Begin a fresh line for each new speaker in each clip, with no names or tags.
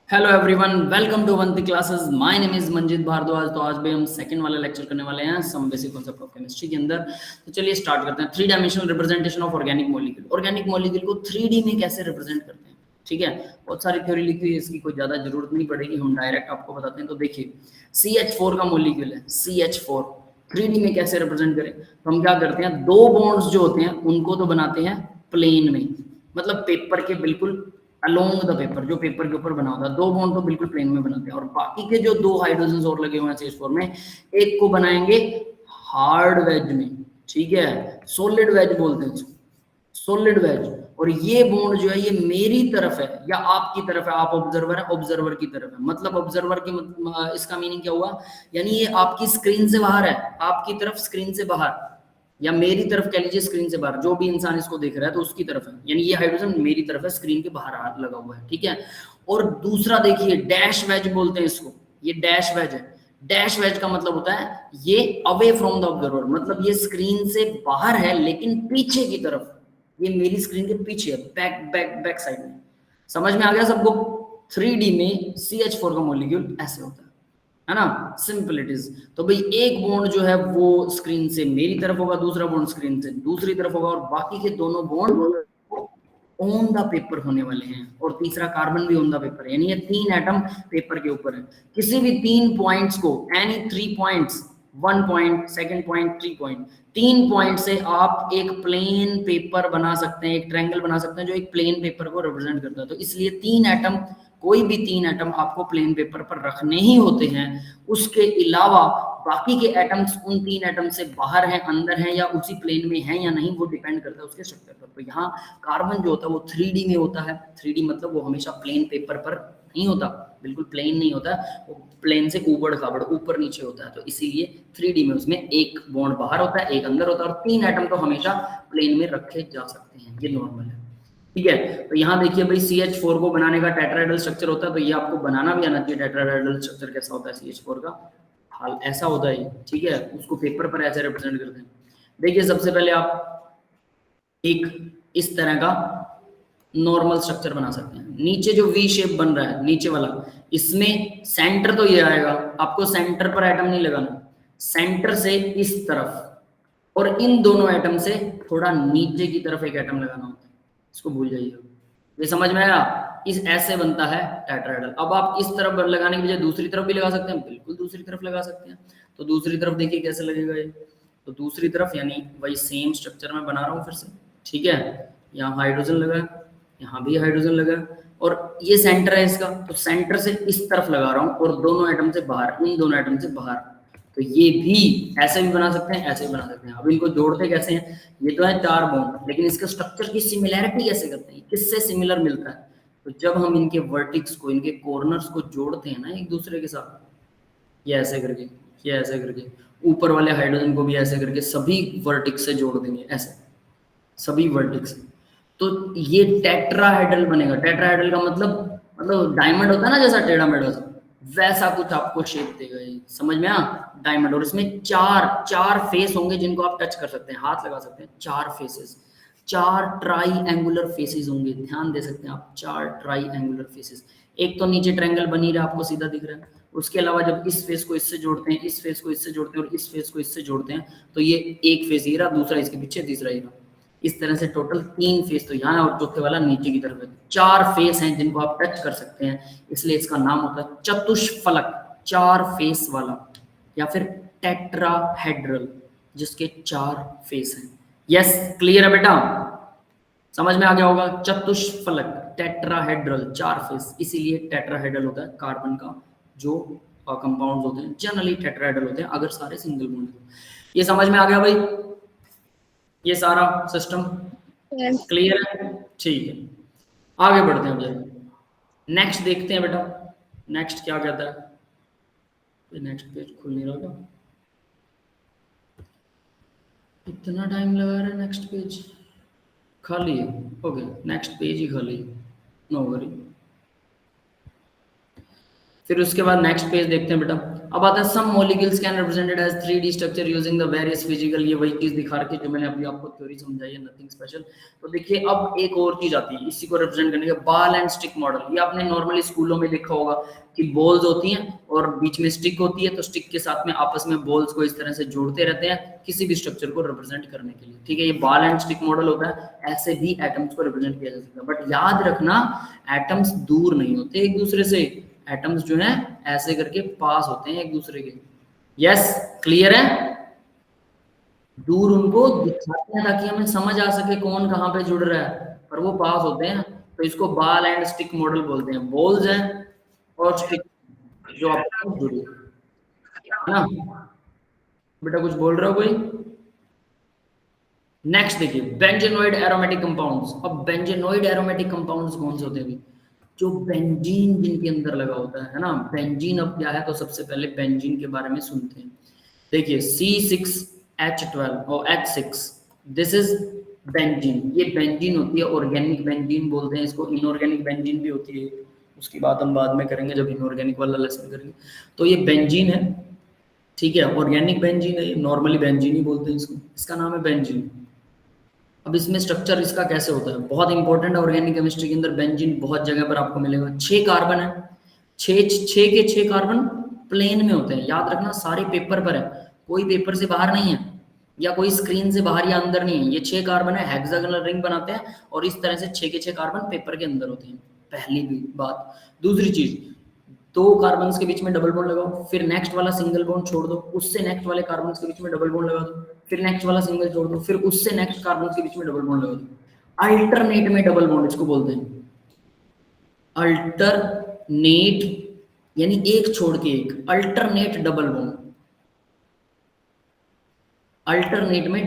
Hello everyone, welcome to Avanti classes. My name is Manjit Bhardwaj. तो आज भी हम सेकंड वाला लेक्चर करने वाले हैं some basic concept of chemistry के अंदर। तो चलिए स्टार्ट करते हैं। Three dimensional representation of organic molecule. Organic molecule को 3D में कैसे रिप्रेजेंट करते हैं, ठीक है। बहुत सारी थ्योरी लिखी है, इसकी कोई ज्यादा जरूरत नहीं पड़ेगी, हम डायरेक्ट आपको बताते हैं। तो देखिए, CH4 का मॉलिक्यूल है, CH4 3D में कैसे रिप्रेजेंट करें। तो हम क्या करते हैं, दो बॉन्ड्स जो होते हैं उनको तो बनाते हैं प्लेन में, मतलब पेपर के बिल्कुल अलोंग द पेपर, जो पेपर के ऊपर बना होता है। दो बॉन्ड तो बिल्कुल प्लेन में बनाते हैं, और बाकी के जो दो हाइड्रोजन और लगे हुए हैं CH4 में, एक को बनाएंगे हार्ड वेज में, ठीक है। सॉलिड वेज बोलते हैं इसको, सॉलिड वेज। और ये बॉन्ड जो है ये मेरी तरफ है या आपकी तरफ है, आप ऑब्जर्वर है, ऑब्जर्वर की तरफ है। मतलब ऑब्जर्वर की इसका मीनिंग क्या हुआ, यानी ये आपकी स्क्रीन से बाहर है, आपकी तरफ स्क्रीन से बाहर, या मेरी तरफ कह लीजिए स्क्रीन से बाहर। जो भी इंसान इसको देख रहा है तो उसकी तरफ है, यानी ये हाइड्रोजन मेरी तरफ है, स्क्रीन के बाहर लगा हुआ है, ठीक है। और दूसरा देखिए, डैश वेज बोलते हैं इसको, ये डैश वेज है। डैश वेज का मतलब होता है ये अवे फ्रॉम द ऑब्जर्वर, मतलब ये स्क्रीन से बाहर है लेकिन पीछे की तरफ, ये मेरी स्क्रीन के पीछे है, बैक बैक बैक साइड में। समझ में आ गया सबको। 3D में CH4 का मॉलिक्यूल ऐसे होता है ना, सिंपल इट इज। तो भाई एक बॉन्ड जो है वो स्क्रीन से मेरी तरफ होगा, दूसरा बॉन्ड स्क्रीन से दूसरी तरफ होगा, और बाकी के दोनों बॉन्ड ऑन द पेपर होने वाले हैं, और तीसरा कार्बन भी ऑन द पेपर है, यानी ये तीन एटम पेपर के ऊपर है। किसी भी तीन पॉइंट्स को, any 3 points, 1 point, second point, 3 point, 3 point से आप एक प्लेन पेपर बना सकते हैं, एक ट्रायंगल बना सकते हैं जो एक प्लेन पेपर को रिप्रेजेंट करता है। तो इसलिए तीन एटम, कोई भी तीन एटम आपको प्लेन पेपर पर रखने ही होते हैं। उसके अलावा बाकी के एटम्स उन तीन एटम से बाहर हैं, अंदर हैं, या उसी प्लेन में हैं या नहीं, वो डिपेंड करता है उसके स्ट्रक्चर पर। तो यहाँ कार्बन जो होता है वो 3D में होता है। 3D मतलब वो हमेशा प्लेन पेपर पर नहीं होता, बिल्कुल प्लेन नहीं होता, वो प्लेन से ऊबड़ खाबड़ ऊपर नीचे होता है। तो इसीलिए 3D में उसमें एक बॉन्ड बाहर होता है, एक अंदर होता है, और तीन एटम तो हमेशा प्लेन में रखे जा सकते हैं, ये नॉर्मल है, ठीक है। तो यहाँ देखिए भाई, CH4 को बनाने का टेट्राहेड्रल स्ट्रक्चर होता है, तो ये आपको बनाना भी आना चाहिए। टेट्राहेड्रल स्ट्रक्चर कैसा होता है CH4 का, हाल ऐसा होता है, ठीक है। उसको पेपर पर ऐसे रिप्रेजेंट करते हैं। देखिए सबसे पहले आप एक इस तरह का नॉर्मल स्ट्रक्चर बना सकते हैं। नीचे जो वी शेप बन रहा है, नीचे वाला, इसमें सेंटर तो ये आएगा, आपको सेंटर पर एटम नहीं लगाना, सेंटर से इस तरफ, और इन दोनों एटम से थोड़ा नीचे की तरफ एक एटम लगाना होता है, इसको भूल जाइए। ये समझ में आया, इस ऐसे बनता है टेट्राहेड्रल। अब आप इस तरफ लगाने की बजाय दूसरी तरफ भी लगा सकते हैं, बिल्कुल दूसरी तरफ लगा सकते हैं। तो दूसरी तरफ देखिए कैसे लगेगा ये। तो दूसरी तरफ यानी वही सेम स्ट्रक्चर में बना रहा हूँ फिर से, ठीक है। यहाँ हाइड्रोजन लगा, यहाँ भी हाइड्रोजन लगा, और ये सेंटर है इसका, तो सेंटर से इस तरफ लगा रहा हूँ, और दोनों एटम से बाहर, इन दोनों एटम से बाहर। तो ये भी ऐसे भी बना सकते हैं, ऐसे भी बना सकते हैं। अब इनको जोड़ते कैसे हैं, ये तो है 4 बॉन्ड, लेकिन इसके स्ट्रक्चर की सिमिलैरिटी कैसे करते हैं, किससे सिमिलर मिलता है। तो जब हम इनके वर्टिक्स को, इनके कॉर्नर्स को जोड़ते हैं ना एक दूसरे के साथ, ये ऐसे करके, ये ऐसे करके, ऊपर वाले हाइड्रोजन को भी ऐसे करके सभी वर्टिक्स से जोड़ देंगे, ऐसे सभी वर्टिक्स। तो ये टेट्राहेड्रल बनेगा। टेट्राहेड्रल का मतलब डायमंड होता है ना, जैसा टेढ़ा मेढ़ा सा, वैसा कुछ आपको शेप देगा ये, समझ में आ, डायमंड। और इसमें चार चार फेस होंगे जिनको आप टच कर सकते हैं, हाथ लगा सकते हैं, 4 फेसेस, 4 ट्राई एंगुलर फेसेस होंगे, ध्यान दे सकते हैं आप, 4 ट्राई एंगुलर फेसेस। एक तो नीचे ट्रायंगल बन ही रहा है, आपको सीधा दिख रहा है। उसके अलावा जब इस फेस को इससे जोड़ते हैं, इस फेस को इससे जोड़ते हैं, और इस फेस को इससे जोड़ते हैं, तो ये एक फेस ये रहा, दूसरा इसके पीछे, तीसरा ये रहा। इस तरह से टोटल 3 फेस तो यहाँ है, और चौथे वाला नीचे की तरफ है। 4 फेस हैं जिनको आप टच कर सकते हैं, इसलिए इसका नाम होता है चतुष्फलक, 4 फेस वाला, या फिर टेट्राहेड्रल, जिसके 4 फेस हैं। यस, क्लियर है बेटा, समझ में आ गया होगा। चतुष्फलक, टेट्राहेड्रल, 4 फेस, इसीलिए टेट्राहेड्रल होता है। कार्बन का जो कंपाउंड होते हैं जनरली टेट्राहेड्रल होते हैं, अगर सारे सिंगल बॉन्ड हो। ये समझ में आ गया भाई, ये सारा सिस्टम क्लियर है, ठीक है। आगे बढ़ते हैं जरा, नेक्स्ट देखते हैं बेटा, नेक्स्ट क्या कहता है। नेक्स्ट पेज खुल नहीं रहा, इतना टाइम लगा रहा है। नेक्स्ट पेज खाली है, ओके, नेक्स्ट पेज ही खाली है, नो वरी। फिर उसके बाद नेक्स्ट पेज देखते हैं बेटा। अब आता है some molecules can represented as 3D structure using the various physical, ये वही चीज दिखा रखी है जो मैंने अभी आपको थ्योरी समझाई है, नथिंग स्पेशल। तो देखिए अब एक और चीज आती है इसी को रिप्रेजेंट करने का, बॉल एंड स्टिक मॉडल। ये आपने नॉर्मली स्कूलों में देखा होगा कि बॉल्स होती हैं और बीच में स्टिक होती है, तो स्टिक के साथ में आपस में बॉल्स को इस तरह से जोड़ते रहते हैं किसी भी स्ट्रक्चर को रिप्रेजेंट करने के लिए, ठीक है। ये बॉल एंड स्टिक मॉडल होता है, ऐसे भी एटम्स को रिप्रेजेंट किया जा सकता है। बट याद रखना एटम्स दूर नहीं होते एक दूसरे से, एटम्स जो हैं ऐसे करके पास होते हैं एक दूसरे के। यस, क्लियर है। दूर उनको दिखाते हैं ताकि हमें समझ आ सके कौन कहाँ पे जुड़ रहा है, पर वो पास होते हैं। तो इसको बॉल एंड स्टिक मॉडल बोलते हैं। बॉल्स हैं और स्टिक जो आपस में जुड़ी है ना। बेटा कुछ बोल रहे हो कोई? नेक्स्ट देखिए बेंजेनोइड एरोमेटिक कंपाउंड्स। अब बेंजेनोइड एरोमेटिक कंपाउंड्स कौन से होते हैं? जो बेंजीन जिनके अंदर लगा होता है ना। बेंजीन अब क्या है, तो सबसे पहले बेंजीन के बारे में सुनते हैं। देखिए C6H12 और H6, दिस इज बेंजीन। ये बेंजीन होती है, ऑर्गेनिक बेंजीन बोलते हैं इसको। इनऑर्गेनिक बेंजीन भी होती है, उसकी बात हम बाद में करेंगे जब इनऑर्गेनिक वाला लेसन करेंगे। तो ये बेंजीन है, ठीक है। ऑर्गेनिक बेंजीन है, नॉर्मली बेंजीन ही बोलते हैं इसको, इसका नाम है बेंजीन। अब इसमें स्ट्रक्चर इसका कैसे होता है, बहुत इंपॉर्टेंट है ऑर्गेनिक केमिस्ट्री के अंदर। बेंजीन बहुत जगह पर आपको मिलेगा। 6 कार्बन है, 6 के 6 कार्बन प्लेन में होते हैं, याद रखना। सारे पेपर पर है, कोई पेपर से बाहर नहीं है या कोई स्क्रीन से बाहर या अंदर नहीं है। ये 6 कार्बन है, हेक्सागोनल रिंग बनाते हैं और इस तरह से 6 के 6 कार्बन पेपर के अंदर होते हैं। पहली बात। दूसरी चीज, 2 कार्बन के बीच में डबल बॉन्ड लगाओ, फिर नेक्स्ट वाला सिंगल बॉन्ड छोड़ दो, उससे नेक्स्ट वाले कार्बन के बीच में डबल बॉन्ड लगा दो, फिर नेक्स्ट वाला सिंगल छोड़ दो, फिर उससे नेक्स्ट कार्बन के बीच में डबल बॉन्ड लगा दो। अल्टरनेट में डबल बॉन्ड इसको बोलते हैं। अल्टरनेट यानी एक छोड़ के एक, अल्टरनेट डबल बॉन्ड। अल्टरनेट में,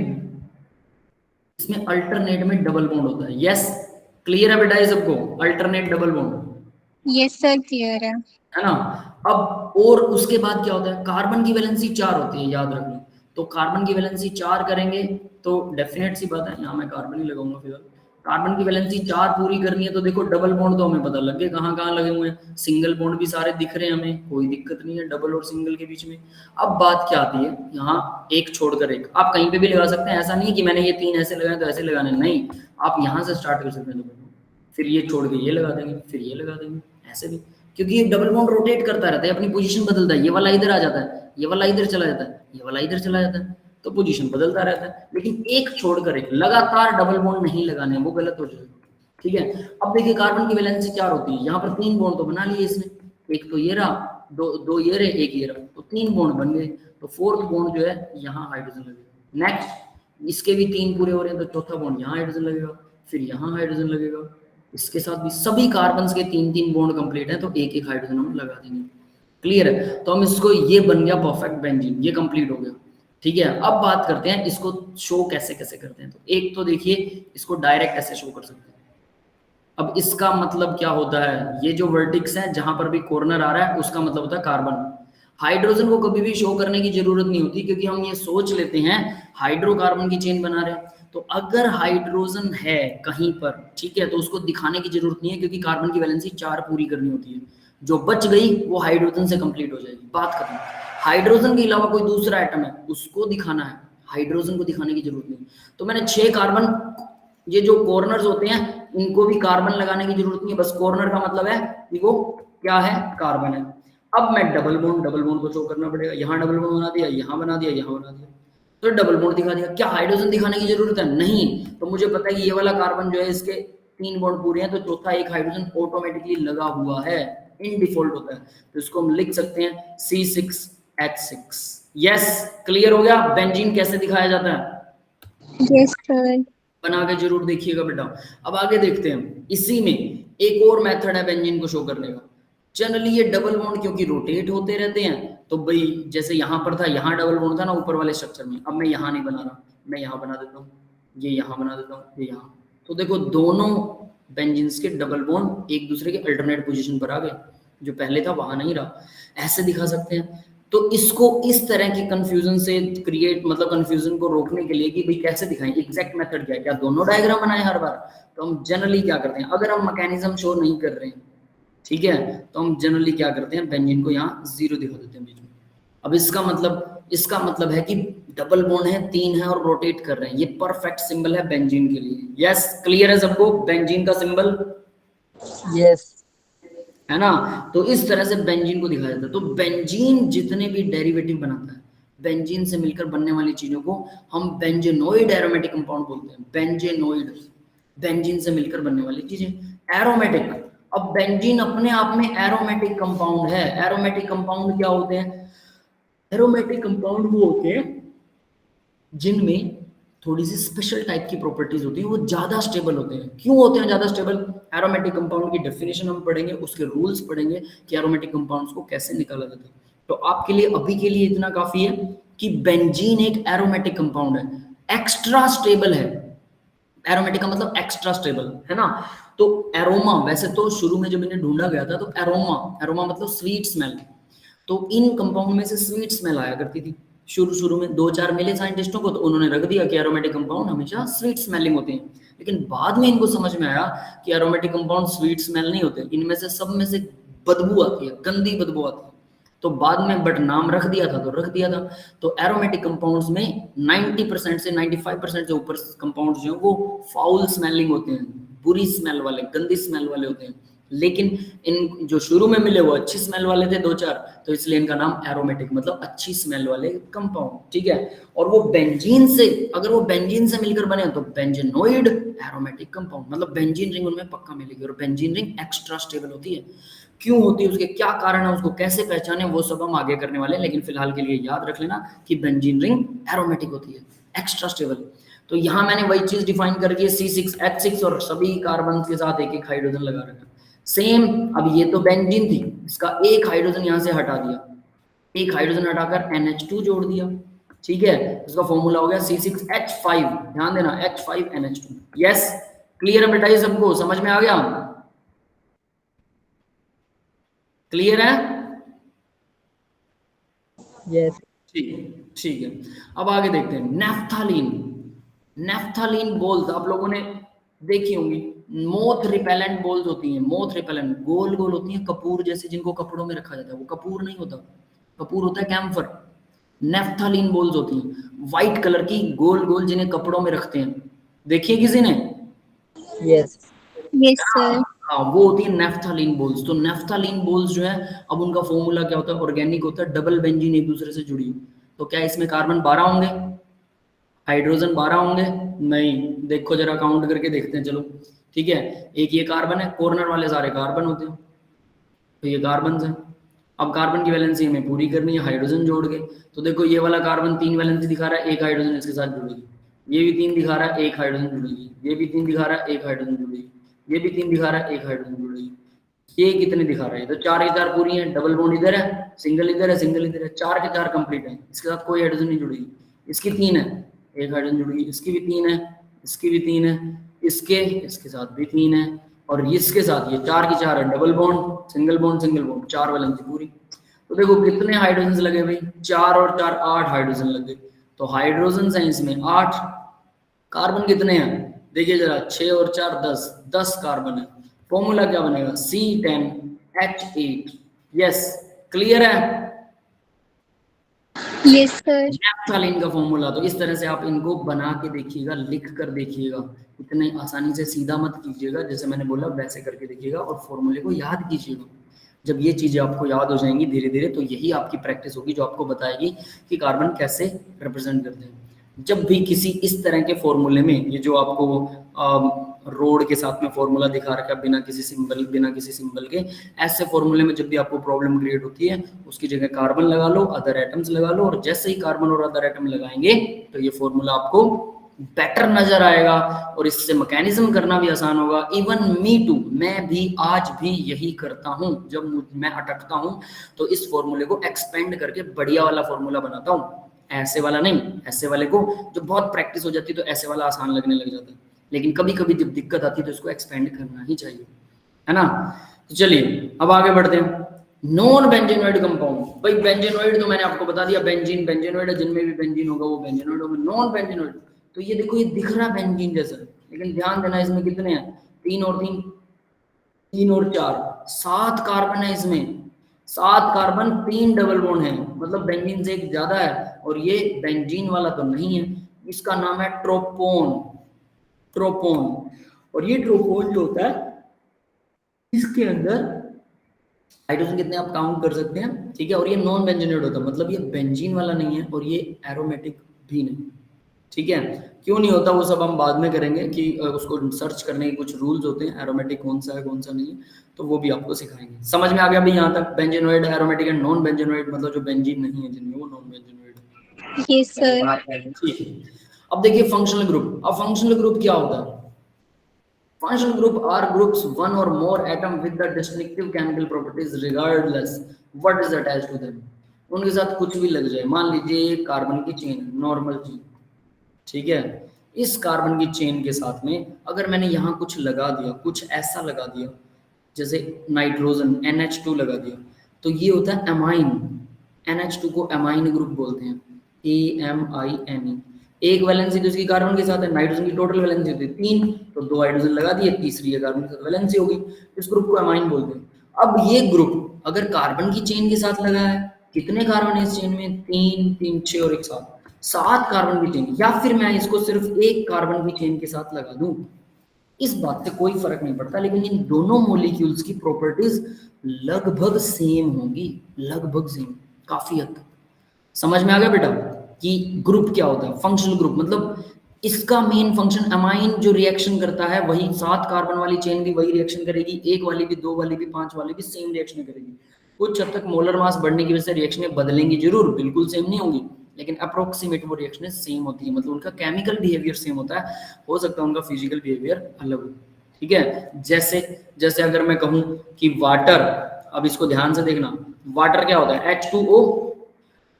इसमें अल्टरनेट में डबल बॉन्ड होता है। यस, क्लियर है बेटा ये सबको? Alternate double bond.
Yes sir, clear है
ना। अब और उसके बाद क्या होता है, कार्बन की वैलेंसी 4 होती है, याद रखना। तो कार्बन की वैलेंसी 4 करेंगे तो डेफिनेट सी बात है, यहाँ मैं कार्बन ही लगाऊंगा फिलहाल। कार्बन की वैलेंसी 4 पूरी करनी है तो देखो डबल बॉन्ड तो हमें पता लग गया कहाँ कहाँ लगे हुए हैं। सिंगल बॉन्ड भी सारे दिख रहे हैं हमें, कोई दिक्कत नहीं है डबल और सिंगल के बीच में। अब बात क्या आती है, यहाँ एक छोड़कर एक। आप कहीं पे भी लगा सकते हैं, ऐसा नहीं कि मैंने ये 3 ऐसे लगाए तो ऐसे लगाने, नहीं। आप यहाँ से स्टार्ट कर सकते हैं डबल बॉन्ड, फिर ये छोड़ के ये लगा देंगे, फिर ये लगा देंगे, ऐसे भी। क्योंकि ये डबल बॉन्ड रोटेट करता रहता है, अपनी पोजीशन बदलता है। ये वाला इधर आ जाता है, ये वाला इधर चला जाता है, ये वाला इधर चला जाता है, तो पोजीशन बदलता रहता है। लेकिन एक छोड़कर एक, लगातार डबल बॉन्ड नहीं लगाने, वो गलत हो जाएगा, ठीक है। अब देखिए कार्बन की वैलेंसी 4 होती है, यहाँ पर 3 बॉन्ड तो बना लिए इसने, एक तो ये रहा, दो ये रहे, एक ये रहा, तो 3 बॉन्ड बन गए। तो 4th बॉन्ड जो है यहाँ हाइड्रोजन लगेगा। नेक्स्ट इसके भी 3 पूरे हो रहे हैं, तो 4था बॉन्ड यहाँ हाइड्रोजन लगेगा, फिर यहाँ हाइड्रोजन लगेगा। इसके साथ भी सभी कार्बन के 3-3 बॉन्ड कंप्लीट है, तो एक एक हाइड्रोजन हम लगा देंगे। क्लियर है? तो हम इसको, ये बन गया परफेक्ट बेंजीन, ये कंप्लीट हो गया, ठीक है। अब बात करते हैं इसको शो कैसे कैसे करते हैं। तो एक तो देखिए इसको डायरेक्ट ऐसे शो कर सकते हैं। अब इसका मतलब क्या होता है, ये जो वर्टिक्स है जहां पर भी कॉर्नर आ रहा है उसका मतलब होता है कार्बन। हाइड्रोजन को कभी भी शो करने की जरूरत नहीं होती, क्योंकि हम ये सोच लेते हैं हाइड्रोकार्बन की चेन बना रहे हैं। तो अगर हाइड्रोजन है कहीं पर, ठीक है, तो उसको दिखाने की जरूरत नहीं है, क्योंकि कार्बन की वैलेंसी 4 पूरी करनी होती है। जो बच गई वो हाइड्रोजन से कंप्लीट हो जाएगी, बात खत्म। हाइड्रोजन के अलावा कोई दूसरा एटम है उसको दिखाना है, हाइड्रोजन को दिखाने की जरूरत नहीं। तो मैंने 6 कार्बन, ये जो कॉर्नर्स होते हैं इनको भी कार्बन लगाने की जरूरत नहीं है, बस कॉर्नर का मतलब है कि वो क्या है, कार्बन है। अब मैं डबल बॉन्ड को शो करना पड़ेगा। यहाँ डबल बॉन्ड बना दिया, यहाँ बना दिया, यहाँ बना दिया, तो डबल बॉन्ड दिखा दिया। क्या हाइड्रोजन दिखाने की जरूरत है? नहीं। तो मुझे पता है कि ये वाला कार्बन जो है इसके 3 बॉन्ड पूरे हैं, तो चौथा एक हाइड्रोजन ऑटोमेटिकली लगा हुआ है, इन डिफॉल्ट होता है। तो इसको हम लिख सकते हैं C6H6। यस, क्लियर हो गया बेंजीन कैसे दिखाया जाता है?
Yes sir.
बना के जरूर देखिएगा बेटा। अब आगे देखते हैं, इसी में एक और मेथड है बेंजीन को शो करने का। जनरली ये डबल बॉन्ड क्योंकि रोटेट होते रहते हैं, तो भाई जैसे यहाँ पर था, यहाँ डबल बॉन्ड था ना ऊपर वाले स्ट्रक्चर में, अब मैं यहाँ नहीं बना रहा, मैं यहाँ बना देता हूँ, ये यहाँ बना देता हूँ, ये यहाँ। तो देखो दोनों बेंजीन्स के डबल बॉन्ड एक दूसरे के अल्टरनेट पोजीशन पर आ गए, जो पहले था वहां नहीं रहा। ऐसे दिखा सकते हैं। तो इसको इस तरह की कंफ्यूजन से क्रिएट, मतलब कंफ्यूजन को रोकने के लिए कि भाई कैसे दिखाएं, एग्जैक्ट मेथड क्या है, क्या दोनों डायग्राम बनाए हर बार? तो हम जनरली क्या करते हैं, अगर हम मैकेनिज्म शो नहीं कर रहे हैं, ठीक है, तो हम जनरली क्या करते हैं, बेंजीन को यहाँ 0 दिखा देते हैं बीच में। अब इसका मतलब है कि डबल बॉन्ड है, 3 है और रोटेट कर रहे हैं, ये परफेक्ट सिंबल है बेंजीन के लिए। यस, क्लियर है सबको बेंजीन का सिंबल?
यस
है ना, तो इस तरह से बेंजीन को दिखाया जाता है। तो बेंजीन जितने भी डेरिवेटिव बनाता है, बेंजीन से मिलकर बनने वाली चीजों को हम बेंजेनोइड एरोमेटिक कंपाउंड बोलते हैं। बेंजेनोइड, बेंजीन से मिलकर बनने वाली चीजें। एरोमेटिक, अब बेंजीन अपने आप में एरोमेटिक कंपाउंड है। एरोमेटिक कंपाउंड क्या होते हैं? एरोमेटिक कंपाउंड वो होते हैं जिनमें थोड़ी सी स्पेशल टाइप की प्रॉपर्टीज होती है, वो ज्यादा स्टेबल होते हैं। क्यों होते हैं ज्यादा स्टेबल? एरोमेटिक कंपाउंड की डेफिनेशन हम पढ़ेंगे, उसके रूल्स पढ़ेंगे कि एरोमेटिक कंपाउंड्स को कैसे निकाला जाता है। तो आपके लिए अभी के लिए इतना काफी है कि बेंजीन एक एरोमेटिक कंपाउंड है, एक्स्ट्रा स्टेबल है। एरोमेटिक का मतलब एक्स्ट्रा स्टेबल, है ना। तो एरोमा, वैसे तो शुरू में जब इन्हें ढूंढा गया था तो एरोमा मतलब स्वीट स्मेल, तो इन कंपाउंड में से स्वीट स्मेल आया करती थी। शुरू में 2-4 मिले साइंटिस्टों को, तो उन्होंने रख दिया कि एरोमेटिक कंपाउंड हमेशा स्वीट स्मेलिंग होते हैं। लेकिन बाद में इनको समझ में आया कि एरोमेटिक कंपाउंड स्वीट स्मेल नहीं होते, इनमें से सब में से बदबू आती है, गंदी बदबू आती है। तो बाद में बट नाम रख दिया था तो रख दिया था। तो एरोमेटिक कंपाउंड्स में 90% से 95% से ऊपर कंपाउंड्स जो हैं वो फाउल स्मेलिंग होते हैं, बुरी स्मेल वाले, गंदी स्मेल वाले होते हैं। लेकिन इन जो शुरू में मिले वो अच्छी स्मेल वाले थे 2-4, तो इसलिए इनका नाम एरोमेटिक मतलब अच्छी स्मेल वाले कंपाउंड, ठीक है। और वो बेंजीन से, अगर वो बेंजीन से मिलकर बने तो बेंजेनोइड एरोमेटिक कंपाउंड, मतलब बेंजीन रिंग उनमें पक्का मिलेगी। और बेंजीन रिंग एक्स्ट्रा स्टेबल होती है। क्यों होती है, उसके क्या कारण है, उसको कैसे पहचाने, वो सब हम आगे करने वाले हैं। लेकिन फिलहाल के लिए याद रख लेना कि बेंजीन रिंग एरोमेटिक होती है, एक्स्ट्रा स्टेबल। तो यहाँ मैंने वही चीज डिफाइन करके C6H6 और सभी कार्बन के साथ एक एक हाइड्रोजन लगा रखा। सेम, अब ये तो बेंजीन थी, इसका एक हाइड्रोजन यहाँ से हटा दिया, एक हाइड्रोजन हटाकर NH2 जोड़ दिया, ठीक है। इसका फॉर्मूला हो गया C6H5, ध्यान देना H5NH2। यस, क्लियर है बेटा, ये सबको समझ में आ गया? क्लियर है?
यस
ठीक है। अब आगे देखते हैं नेफ्थालीन। नेफ्थालीन बॉल्स आप लोगों ने देखी होंगी, मोथ रिपेलेंट बॉल्स होती हैं। मोथ रिपेलेंट गोल गोल होती हैं, कपूर जैसे, जिनको कपड़ों में रखा जाता है। वो कपूर नहीं होता, कपूर होता है कैम्फर। नेफ्थालीन बॉल्स होती हैं व्हाइट कलर की, गोल गोल, जिन्हें कपड़ों में रखते हैं। देखिए किसी ने?
Yes
Yes, sir.
हाँ, वो होती है नेफ्थालीन बोल्स। तो नेफ्थालीन बोल्स जो है, अब उनका फॉर्मूला क्या होता है? ऑर्गेनिक होता है, डबल बेंजीन एक दूसरे से जुड़ी। तो क्या इसमें कार्बन 12 होंगे, हाइड्रोजन 12 होंगे? नहीं, देखो जरा काउंट करके देखते हैं, चलो ठीक है। एक ये कार्बन है, कॉर्नर वाले सारे कार्बन होते हैं, तो ये कार्बन है। अब कार्बन की वैलेंसी हमें पूरी करनी है हाइड्रोजन जोड़ के। तो देखो ये वाला कार्बन 3 वैलेंसी दिखा रहा है, एक हाइड्रोजन इसके साथ जुड़ेगी। ये भी 3 दिखा रहा है, एक हाइड्रोजन जुड़ेगी। ये भी 3 दिखा रहा है, एक हाइड्रोजन जुड़ेगी। ये भी 3 दिखा रहा है, एक हाइड्रोजन जुड़ेगी। ये कितने दिखा रहा है? तो 4 की 4 पूरी है, डबल बॉन्ड इधर है, सिंगल इधर है, सिंगल इधर है, 4 के 4 कंप्लीट है। इसके साथ कोई हाइड्रोजन नहीं जुड़ेगी। इसकी 3 है, एक हाइड्रोजन जुड़ेगी। इसकी भी 3 है, इसकी भी 3 है, इसके साथ भी 3 है, और इसके साथ ये 4 की 4 है, double bond, single bond, single bond, 4 valency पूरी। तो देखो कितने हाइड्रोजन लगे भाई? 4 और 4 8 हाइड्रोजन लगे। तो हाइड्रोजन है इसमें 8, कार्बन कितने हैं देखिए जरा, 6 और 4 10 कार्बन है। फॉर्मूला क्या बनेगा? C10H8। यस, क्लियर है?
Yes, sir.
नेफ्थालीन का फॉर्मूला। तो इस तरह से आप इनको बना के देखिएगा, लिख कर देखिएगा, इतने आसानी से सीधा मत कीजिएगा, जैसे मैंने बोला वैसे करके देखिएगा और फॉर्मूले को याद कीजिएगा। जब ये चीजें आपको याद हो जाएंगी धीरे धीरे, तो यही आपकी प्रैक्टिस होगी जो आपको बताएगी कि कार्बन कैसे रिप्रेजेंट करते हैं। जब भी किसी इस तरह के फॉर्मूले में, ये जो आपको रोड के साथ में फॉर्मूला दिखा रखा है बिना किसी सिंबल के, ऐसे फॉर्मूले में जब भी आपको प्रॉब्लम क्रिएट होती है, उसकी जगह कार्बन लगा लो, अदर एटम्स लगा लो, और जैसे ही कार्बन और अदर एटम लगाएंगे तो ये फॉर्मूला आपको बेटर नजर आएगा और इससे मैकेनिज्म करना भी आसान होगा। इवन मी टू, मैं भी आज भी यही करता हूँ। जब मैं अटकता हूँ तो इस फॉर्मूले को एक्सपेंड करके बढ़िया वाला फॉर्मूला बनाता हूँ, ऐसे वाला नहीं। ऐसे वाले को जब बहुत प्रैक्टिस हो जाती है तो ऐसे वाला आसान लगने लग जाता है, लेकिन कभी कभी जब दिक्कत आती है तो इसको एक्सपेंड करना ही चाहिए, है ना। तो चलिए अब आगे बढ़ते हैं। नॉन बेंजेनोइड कंपाउंड, भाई बेंजेनोइड तो मैंने आपको बता दिया, बेंजीन है, जिनमें भी बेंजीन होगा वो बेंजेनोइड होगा। नॉन बेंजेनोइड, तो ये देखो ये दिख रहा बेंजीन जैसा, लेकिन ध्यान देना इसमें कितने हैं? 3 और 3, 3 और 4 7 कार्बन है इसमें, 7 कार्बन 3 डबल बॉन्ड है, मतलब बेंजीन से एक ज्यादा है, और ये बेंजीन वाला तो नहीं है, इसका नाम है ट्रोपोन। ट्रोपोन, और ये ट्रोपोन जो होता है इसके अंदर हाइड्रोजन कितने आप काउंट कर सकते हैं, ठीक है, और ये नॉन बेंजीनेट होता है, मतलब ये बेंजीन वाला नहीं है और ये एरोमेटिक भी नहीं, ठीक है। क्यों नहीं होता वो सब हम बाद में करेंगे कि उसको सर्च करने के कुछ रूल्स होते हैं, एरोमेटिक कौन सा है कौन सा नहीं है, तो वो भी आपको सिखाएंगे। समझ में आ गया अभी यहाँ तक? Benzenoid, aromatic and non benzenoid, मतलब जो बेंजीन नहीं है जिनमें, वो नॉन बेंजीनोइड।
Yes, sir.
ठीक है। अब देखिए फंक्शनल ग्रुप। अब फंक्शनल ग्रुप क्या होता है? Functional group are groups one or more atom with the distinctive chemical properties regardless what is attached to them. उनके साथ कुछ भी लग जाए, मान लीजिए कार्बन की चेन, नॉर्मल चेन, ठीक है, इस कार्बन की चेन के साथ में अगर मैंने यहाँ कुछ लगा दिया, कुछ ऐसा लगा दिया जैसे नाइट्रोजन NH2 लगा दिया, तो ये होता है एमाइन। NH2 को एमाइन ग्रुप बोलते हैं, AMINE। एक वैलेंसी तो इसकी कार्बन के साथ है, नाइट्रोजन की टोटल वैलेंसी होती है 3, तो 2 हाइड्रोजन लगा दिए, तीसरी है कार्बन के साथ वैलेंसी होगी, इस ग्रुप को एमाइन बोलते हैं। अब ये ग्रुप अगर कार्बन की चेन के साथ लगा है, कितने कार्बन है इस चेन में? 3 3 6 और एक 7 कार्बन की चेन, या फिर मैं इसको सिर्फ एक कार्बन की चेन के साथ लगा दूं, इस बात से कोई फर्क नहीं पड़ता, लेकिन इन दोनों मॉलिक्यूल्स की प्रॉपर्टीज लगभग सेम होंगी, लगभग सेम, काफी हद तक। समझ में आ गया बेटा कि ग्रुप क्या होता है? फंक्शनल ग्रुप मतलब इसका मेन फंक्शन, अमाइन जो रिएक्शन करता है वही 7 कार्बन वाली चेन भी वही रिएक्शन करेगी, 1 वाली भी, 2 वाली भी, 5 वाली भी सेम रिएक्शन करेगी। कुछ हद तक मोलर मास बढ़ने की वजह से रिएक्शनें बदलेंगी जरूर, बिल्कुल सेम नहीं होंगी, लेकिन अप्रोक्सीमेट वो रिएक्शनें सेम होती है, मतलब उनका केमिकल बिहेवियर सेम होता है, हो सकता है उनका फिजिकल बिहेवियर अलग हो, ठीक है। जैसे जैसे अगर मैं कहूं कि वाटर, अब इसको ध्यान से देखना, वाटर क्या होता है? H2O,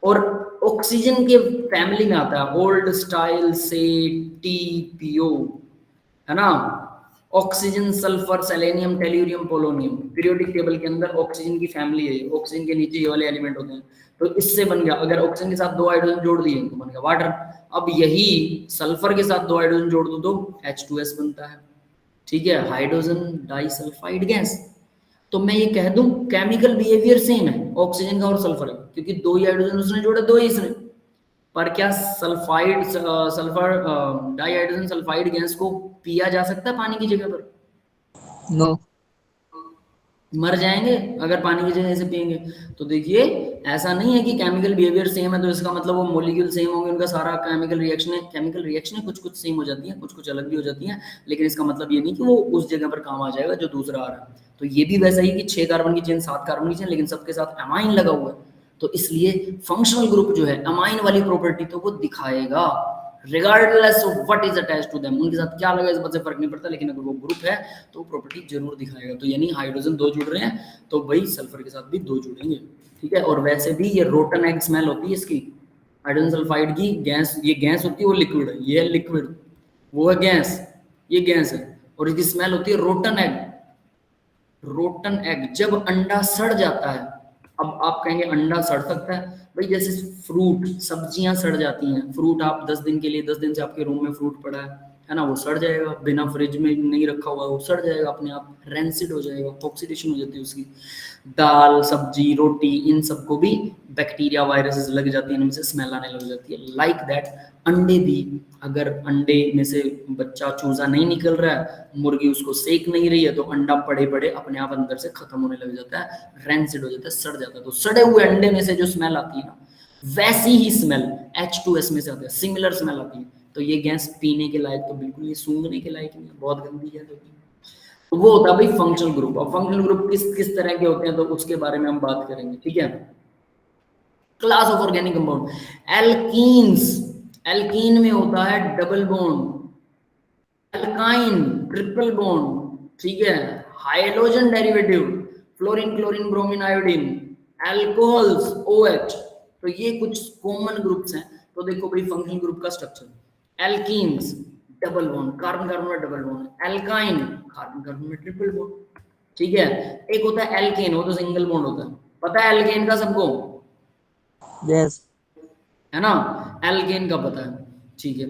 और ऑक्सीजन के फैमिली में आता है ओल्ड स्टाइल से TPO, है ना। Oxygen, sulphur, selenium, tellurium, polonium, periodic table के अंदर ऑक्सीजन की फैमिली है, ऑक्सीजन के नीचे ये वाले एलिमेंट होते हैं, तो इससे बन गया, अगर ऑक्सीजन के साथ 2 हाइड्रोजन जोड़ दिए तो बन गया वाटर। अब यही सल्फर के साथ 2 हाइड्रोजन जोड़ दो तो H2S बनता है, ठीक है, हाइड्रोजन डाइसल्फाइड गैस। तो मैं ये कह दूं केमिकल बिहेवियर सेम है ऑक्सीजन का और सल्फर का, क्योंकि 2 ही हाइड्रोजन उसने जोड़े, 2 ही इसने, पर क्या सल्फर डाइहाइड्रोजन सल्फाइड गैस को पिया जा सकता है पानी की जगह पर?
नो।
मर जाएंगे अगर पानी की जगह से पिएंगे। तो देखिए ऐसा नहीं है कि केमिकल बिहेवियर सेम है तो इसका मतलब वो मॉलिक्यूल सेम होंगे, उनका सारा केमिकल रिएक्शन कुछ कुछ सेम हो जाती है, कुछ कुछ अलग भी हो जाती हैं, लेकिन इसका मतलब ये नहीं कि वो उस जगह पर काम आ जाएगा जो दूसरा आ रहा है। तो ये भी वैसा ही कि 6 कार्बन की चेन, 7 कार्बन की चेन, लेकिन सबके साथ अमाइन लगा हुआ है, तो इसलिए फंक्शनल ग्रुप जो है अमाइन वाली प्रॉपर्टी तो वो दिखाएगा regardless of what is attached to them, उनके साथ क्या लगा इस बात से फर्क नहीं पड़ता, लेकिन अगर वो ग्रुप है तो प्रॉपर्टी जरूर दिखाएगा। तो यानी हाइड्रोजन 2 जुड़ रहे हैं तो भाई सल्फर के साथ भी 2 जुड़ेंगे, ठीक है। और वैसे भी ये रोटन एग स्मेल होती है इसकी, हाइड्रोजन सल्फाइड की गैस, ये गैस होती है, वो लिक्विड है, ये है लिक्विड, वो है गैस, ये गैस है, और इसकी स्मेल होती है रोटन एग। रोटन एग, जब अंडा सड़ जाता है, अब आप कहेंगे अंडा सड़ सकता है भाई, जैसे फ्रूट, सब्जियां सड़ जाती हैं, फ्रूट आप 10 दिन के लिए, 10 दिन से आपके रूम में फ्रूट पड़ा है ना, वो सड़ जाएगा, बिना फ्रिज में नहीं रखा हुआ वो सड़ जाएगा अपने आप, रेंसिड हो जाएगा, ऑक्सीडेशन हो जाती है उसकी। दाल, सब्जी, रोटी, इन सबको भी बैक्टीरिया, वायरसेस लग जाती है, इनमें से स्मेल आने लग जाती है। लाइक दैट अंडे भी, अगर अंडे में से बच्चा चूजा नहीं निकल रहा है, मुर्गी उसको सेक नहीं रही है, तो अंडा पड़े पड़े अपने आप अंदर से खत्म होने लग जाता है, रेंसिड हो जाता है, सड़ जाता है। तो सड़े हुए अंडे में से जो स्मेल आती है ना, वैसी ही स्मेल H2S में से आती है, सिमिलर स्मेल आती है। तो ये गैस पीने के लायक तो बिल्कुल ये सूंघने के लायक नहीं है, बहुत गंदी है। तो वो होता है भाई फंक्शनल ग्रुप। और फंक्शनल ग्रुप किस किस तरह के होते हैं तो उसके बारे में हम बात करेंगे, ठीक है। Class of organic compound, alkenes, alkene में होता है double bond, alkyne triple bond, ठीक है, hydrogen derivative, fluorine, chlorine, bromine, iodine, alcohols, OH। तो ये कुछ कॉमन ग्रुप्स हैं। तो देखो भाई फंक्शनल ग्रुप का structure, alkenes double bond, carbon carbon में double bond, alkyne carbon carbon में ट्रिपल बॉन्ड, ठीक है। एक होता है एल्केन, वो तो सिंगल बॉन्ड होता है, पता है एल्केन का सबको?
यस।
है ना, एल्केन का पता है, ठीक है।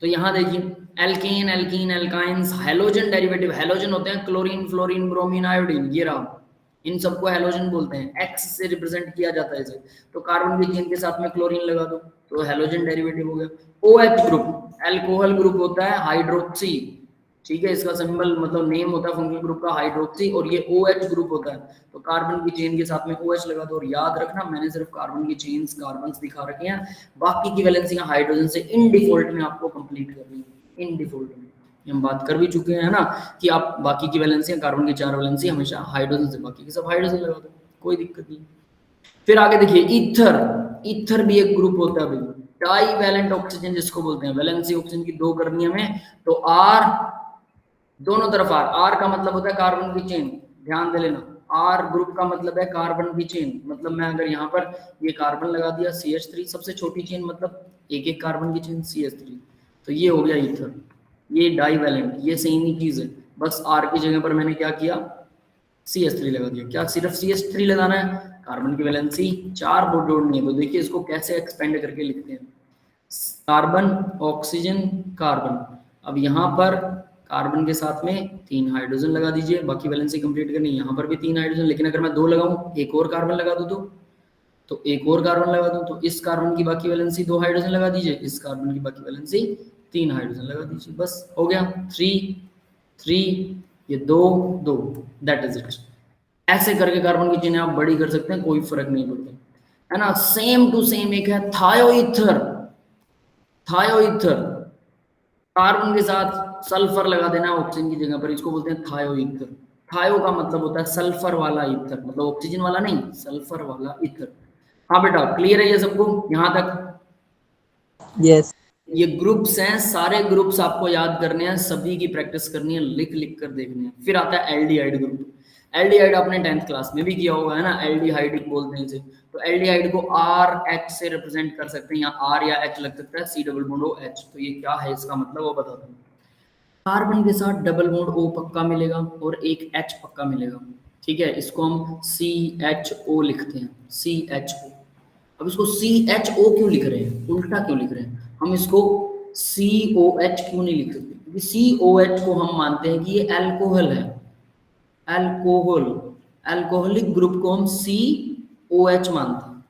तो यहाँ देखिए alkane, alkene, alkynes, halogen derivative, halogen होते हैं क्लोरीन, फ्लोरीन, ब्रोमीन, आयोडीन, ये रहा, इन सबको हैलोजन बोलते हैं, एक्स से रिप्रेजेंट किया जाता है इसे। तो कार्बन की चेन के साथ में क्लोरीन लगा दो तो हैलोजन डेरिवेटिव हो गया। OH ग्रुप अल्कोहल ग्रुप होता है, हाइड्रोक्सी, ठीक है, इसका सिंबल मतलब नेम होता है फंक्शनल ग्रुप का हाइड्रोक्सी, और ये OH ग्रुप होता है। तो कार्बन की चेन के साथ में OH लगा दो, और याद रखना मैंने सिर्फ कार्बन की चेन्स कार्बन्स दिखा रखे हैं, बाकी की वैलेंसियां हाइड्रोजन से इन डिफॉल्ट में आपको कंप्लीट करनी है, इन डिफॉल्ट में हम बात कर भी चुके हैं ना कि आप बाकी की वैलेंसियां, कार्बन की 4 वैलेंसी हमेशा हाइड्रोजन से, बाकी की सब हाइड्रोजन लगा दो, कोई दिक्कत नहीं। फिर आगे देखिए ईथर, ईथर भी एक ग्रुप होता है भाई, डाई वैलेंट ऑक्सीजन जिसको बोलते हैं, वैलेंसी ऑक्सीजन की 2 करनी है हमें, तो R दोनों तरफ R का मतलब होता है कार्बन की चेन, ध्यान दे लेना, R ग्रुप का मतलब है कार्बन की चेन, मतलब मैं अगर यहाँ पर ये कार्बन लगा दिया CH3 सबसे छोटी चेन, मतलब एक एक कार्बन की चेन CH3, तो ये हो गया ईथर, ये डाईवैलेंट, ये सेम ही चीज है, बस R की जगह पर मैंने क्या किया CH3 लगा दिया। क्या सिर्फ CH3 लगाना है, कार्बन की वैलेंसी 4 बोर्ड जोड़नी है, तो देखिए इसको कैसे एक्सपेंड करके लिखते हैं, कार्बन ऑक्सीजन कार्बन, अब यहाँ पर कार्बन के साथ में 3 हाइड्रोजन लगा दीजिए, बाकी वैलेंसी कंप्लीट करनी है, यहाँ पर भी 3 हाइड्रोजन, लेकिन अगर मैं 2 लगाऊं, एक और कार्बन लगा दूं तो एक और कार्बन लगा दूं, तो इस कार्बन की बाकी वैलेंसी 2 हाइड्रोजन लगा दीजिए, इस कार्बन की बाकी वैलेंसी 3 हाइड्रोजन लगा दीजिए, बस हो गया 3 3, ये 2 2, दैट इज इट। ऐसे करके कार्बन की चेन आप बड़ी कर सकते हैं, कोई फर्क नहीं पड़ता, है ना। सेम टू सेम एक है थायोईथर, थायोईथर कार्बन के साथ सल्फर लगा देना ऑक्सीजन की जगह पर, इसको बोलते हैं थायोईथर। थायो का मतलब होता है सल्फर वाला ईथर, मतलब ऑक्सीजन वाला नहीं, सल्फर वाला ईथर। हाँ बेटा क्लियर है ये सबको यहाँ तक?
यस
ये ग्रुप्स हैं, सारे ग्रुप्स आपको याद करने हैं, सभी की प्रैक्टिस करनी है, लिख लिख कर देखने हैं। फिर आता है एल्डिहाइड ग्रुप। एल्डिहाइड आपने 10th क्लास में भी किया होगा, है ना, एल्डिहाइड बोलते हैं इसे। तो एल्डिहाइड को RH से रिप्रेजेंट कर सकते हैं, या R या H लग सकता है, C डबल बॉन्ड OH। तो ये क्या है इसका मतलब वो बताता हूँ। कार्बन के साथ डबल बॉन्ड O पक्का मिलेगा और एक H पक्का मिलेगा, ठीक है, इसको हम CHO लिखते हैं, CHO। अब इसको CHO क्यों लिख रहे हैं, उल्टा क्यों लिख रहे हैं, हम इसको COH क्यों नहीं लिख सकते, क्योंकि COH को हम मानते हैं कि ये अल्कोहल है, अल्कोहल, अल्कोहलिक ग्रुप को हम COH मानते हैं।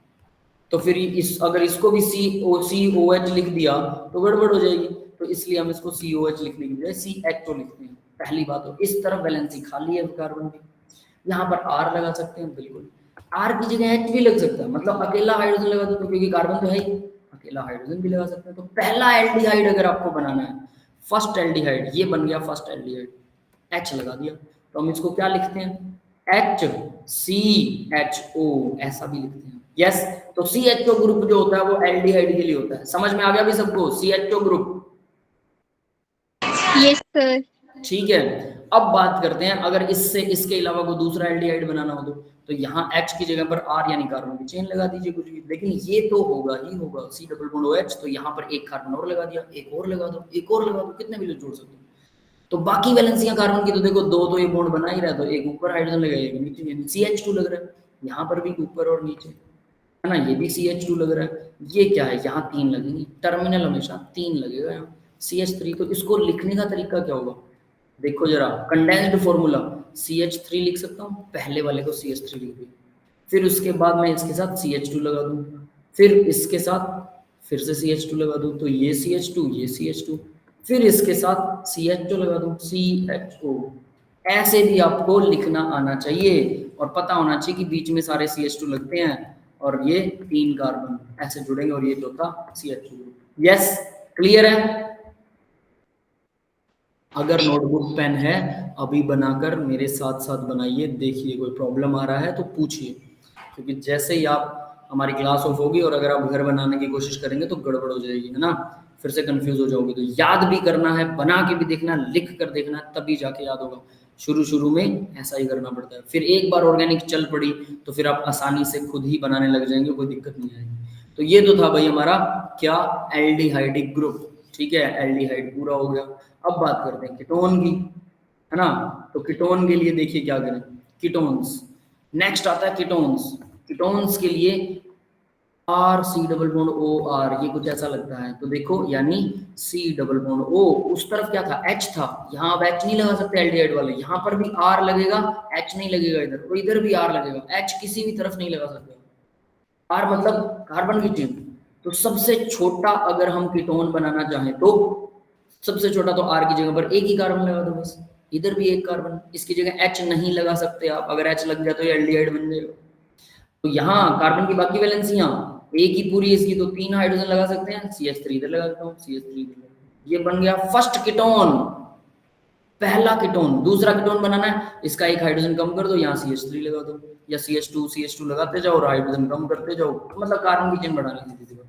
तो फिर इस अगर इसको भी COH लिख दिया तो गड़बड़ हो जाएगी, तो इसलिए हम इसको COH लिखने की बजाय CHO लिखते हैं, पहली बात। तो इस तरफ वैलेंसी खाली है कार्बन की, यहाँ पर R लगा सकते हैं, बिल्कुल R की जगह H भी लग सकता है, मतलब अकेला हाइड्रोजन लगा दो, तो क्योंकि कार्बन तो है ही, अकेला हाइड्रोजन भी लगा सकते हैं। तो पहला एल्डिहाइड अगर आपको बनाना है, फर्स्ट एल्डिहाइड, ये बन गया फर्स्ट एल्डिहाइड, H लगा दिया, तो हम इसको क्या लिखते हैं, HCHO ऐसा भी लिखते हैं। यस, तो CHO ग्रुप जो होता है वो एल्डिहाइड के लिए होता है, समझ में आ गया भी सबको, CHO ग्रुप?
Yes sir.
ठीक है, अब बात करते हैं अगर इससे इसके अलावा कोई दूसरा एल्डिहाइड बनाना हो तो यहाँ H की जगह पर R यानी कार्बन की चेन लगा दीजिए कुछ भी, लेकिन ये तो होगा ही होगा, C डबल बॉन्ड OH, तो यहाँ पर एक कार्बन और लगा दिया, एक और लगा दो, एक और लगा दो, कितने भी जोड़ सकते हो। तो बाकी वैलेंसियां कार्बन की तो देखो 2 तो ये बॉन्ड बना ही रहा है, तो एक ऊपर हाइड्रोजन लगा, एक नीचे, यानी CH2 लग रहा है, यहाँ पर भी ऊपर और नीचे, है ना, ये भी CH2 लग रहा है, ये क्या है, यहाँ 3 लगेंगे, टर्मिनल हमेशा 3 लगेगा यहाँ, CH3। तो इसको लिखने का तरीका क्या होगा, देखो जरा, कंडेंस्ड फॉर्मूला, CH3 लिख सकता हूँ, पहले वाले को CH3 लिख दिया, फिर उसके बाद मैं इसके साथ CH2 लगा दूँ, फिर इसके साथ फिर से CH2 लगा दूँ, तो ये CH2, ये CH2, फिर इसके साथ CH2 लगा दूँ, CHO। ऐसे भी आपको लिखना आना चाहिए और पता होना चाहिए कि बीच में सारे CH2 लगते हैं और ये 3 कार्बन ऐसे जुड़ेंगे और ये चौथा CH2। यस, क्लियर है? अगर नोटबुक पेन है अभी बनाकर मेरे साथ साथ बनाइए, देखिए कोई प्रॉब्लम आ रहा है तो पूछिए, क्योंकि जैसे ही आप हमारी क्लास ऑफ होगी और अगर आप घर बनाने की कोशिश करेंगे तो गड़बड़ हो जाएगी, है ना, फिर से कंफ्यूज हो जाओगे। तो याद भी करना है, बना के भी देखना, लिख कर देखना, तभी जाके याद होगा। शुरू में ऐसा ही करना पड़ता है, फिर एक बार ऑर्गेनिक चल पड़ी तो फिर आप आसानी से खुद ही बनाने लग जाएंगे, कोई दिक्कत नहीं आएगी। तो ये तो था भाई हमारा क्या, एल्डिहाइडिक ग्रुप, ठीक है, एल्डिहाइड पूरा हो गया। अब बात करते हैं कीटोन की, है ना। तो कीटोन के लिए देखिए क्या करें, कीटोन्स, नेक्स्ट आता है कीटोन्स। कीटोन्स के लिए R C double bond O R, ये कुछ ऐसा लगता है। तो देखो यानी सी डबल बॉन्ड ओ, उस तरफ क्या था, एच था, यहाँ अब एच नहीं लगा सकते एल्डिहाइड वाले, यहाँ पर भी आर लगेगा, एच नहीं लगेगा इधर, और इधर भी आर लगेगा, एच किसी भी तरफ नहीं लगा सकते। आर मतलब कार्बन की चेन। तो सबसे छोटा अगर हम कीटोन बनाना चाहें तो सबसे छोटा तो आर की जगह पर एक ही कार्बन लगा दो बस, इधर भी एक कार्बन, इसकी जगह एच नहीं लगा सकते आप, अगर एच लग गया तो ये एल्डिहाइड बन जाएगा। तो यहाँ कार्बन की बाकी वैलेंसियां एक ही पूरी इसकी, तो 3 हाइड्रोजन लगा सकते हैं, CH3 इधर लगा देता हूँ, CH3 ये बन गया फर्स्ट कीटोन, पहला कीटोन। दूसरा कीटोन बनाना है, इसका एक हाइड्रोजन कम कर दो, यहाँ CH3 लगा दो, या CH2 लगाते जाओ और हाइड्रोजन कम करते जाओ, मतलब कार्बन की चेन बढ़ानी सीधी सी बात।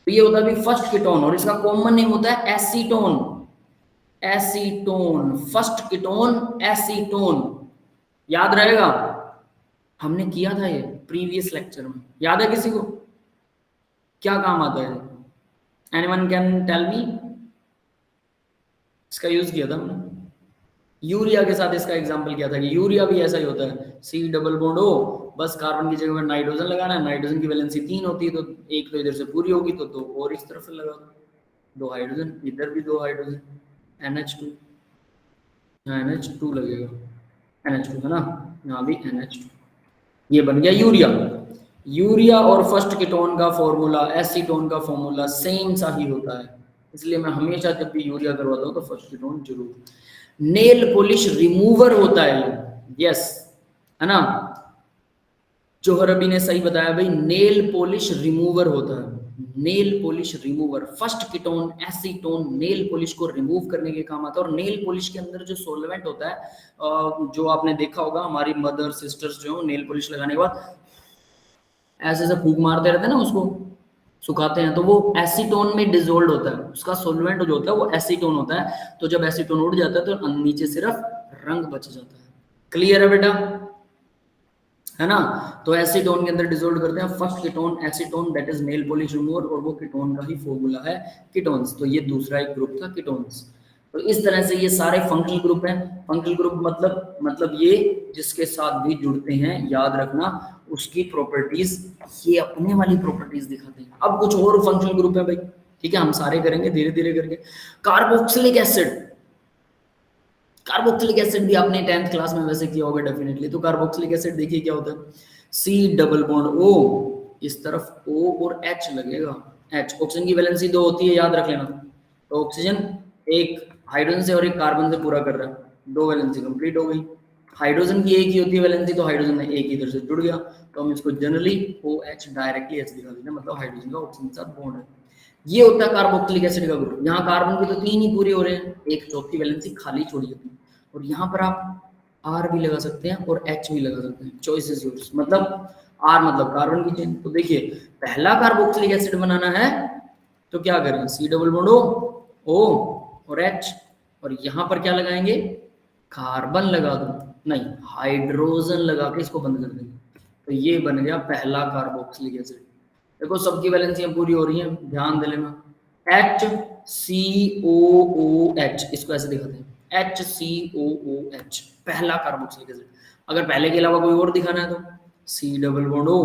तो ये होता है फर्स्ट कीटोन, और इसका कॉमन नेम होता है acetone. Acetone, first ketone acetone, याद रहेगा, हमने किया था ये प्रीवियस लेक्चर में, याद है किसी को? क्या काम आता है? Anyone can tell me? इसका यूज किया था हमने यूरिया के साथ, इसका एग्जांपल किया था कि यूरिया भी ऐसा ही होता है, सी डबल बॉन्ड ओ, बस कार्बन की जगह पर नाइट्रोजन लगाना है, नाइट्रोजन की वैलेंसी 3 होती है, तो एक तो इधर से पूरी होगी, तो 2 और इस तरफ से लगा दो, 2 हाइड्रोजन, इधर भी 2 हाइड्रोजन, NH2, यहाँ NH2 लगेगा, NH2 है ना, यहाँ भी NH2, ये बन गया यूरिया। यूरिया और फर्स्ट कीटोन का फॉर्मूला, एसीटोन का फॉर्मूला सेम सा ही होता है, इसलिए मैं हमेशा जब भी यूरिया करवाता हूँ तो फर्स्ट कीटोन जरूर। नेल पॉलिश रिमूवर होता है ये, यस, है ना, जोहर अभी ने सही बताया भाई, नेल पॉलिश रिमूवर होता है, nail polish remover. First ketone acetone nail polish को रिमूव करने के काम आता है, और नेल पॉलिश के अंदर जो सॉल्वेंट होता है, जो आपने देखा होगा हमारी मदर सिस्टर्स जो नेल पॉलिश लगाने के बाद ऐसे ऐसे फूंक मारते रहते हैं ना, उसको सुखाते हैं, तो वो एसीटोन में डिसोल्व होता है, उसका सॉल्वेंट जो होता है वो एसीटोन होता है, तो जब एसीटोन उड़ जाता है तो नीचे सिर्फ रंग बच जाता है। क्लियर है बेटा, है ना? तो एसीटोन के अंदर डिसोल्व करते हैं first ketone acetone, that is nail polish remover, और वो कीटोन का ही फॉर्मूला है कीटोन्स। तो ये दूसरा एक ग्रुप था कीटोन्स। तो इस तरह से ये सारे फंक्शनल ग्रुप हैं। फंक्शनल ग्रुप मतलब ये जिसके साथ भी जुड़ते हैं, याद रखना उसकी प्रॉपर्टीज, ये अपने वाली प्रॉपर्टीज दिखाते हैं। अब कुछ और फंक्शनल ग्रुप है भाई, ठीक है, हम सारे करेंगे धीरे धीरे करके। कार्बोक्सिलिक एसिड, कार्बोक्सिलिक एसिड भी आपने 10th क्लास में वैसे किया होगा डेफिनेटली। तो कार्बोक्सिलिक एसिड देखिए क्या होता है, सी डबल बॉन्ड ओ, इस तरफ O और H लगेगा, H ऑक्सीजन की वैलेंसी 2 होती है, याद रख लेना। तो ऑक्सीजन एक हाइड्रोजन से और एक कार्बन से पूरा कर रहा है, 2 वैलेंसी कंप्लीट हो गई। हाइड्रोजन की एक ही होती है वैलेंसी, तो हाइड्रोजन में एक इधर से जुड़ गया, तो हम इसको जनरली OH डायरेक्टली H दिखा देते हैं, मतलब हाइड्रोजन का ऑक्सीजन के साथ बॉन्ड है। ये होता है कार्बोक्सिलिक एसिड का ग्रुप। यहाँ कार्बन की तो 3 ही पूरे हो रहे हैं, एक चौथी वैलेंसी खाली छोड़ी जाती है, और यहाँ पर आप R भी लगा सकते हैं और H भी लगा सकते हैं, चॉइस इज योर्स। मतलब R मतलब कार्बन की चेन। तो देखिए पहला कार्बोक्सिलिक एसिड बनाना है तो क्या करें, C डबल बॉन्ड O और H, और यहाँ पर क्या लगाएंगे, कार्बन लगा दो, नहीं हाइड्रोजन लगा के इसको बंद कर देंगे। तो ये बन गया पहला कार्बोक्सिलिक एसिड। देखो सबकी वैलेंसियां पूरी हो रही हैं, ध्यान दे लेना। HCOOH, इसको ऐसे दिखाते हैं, HCOOH पहला कार्बोक्सिलिक एसिड। अगर पहले के अलावा कोई और दिखाना है तो C डबल बॉन्ड O,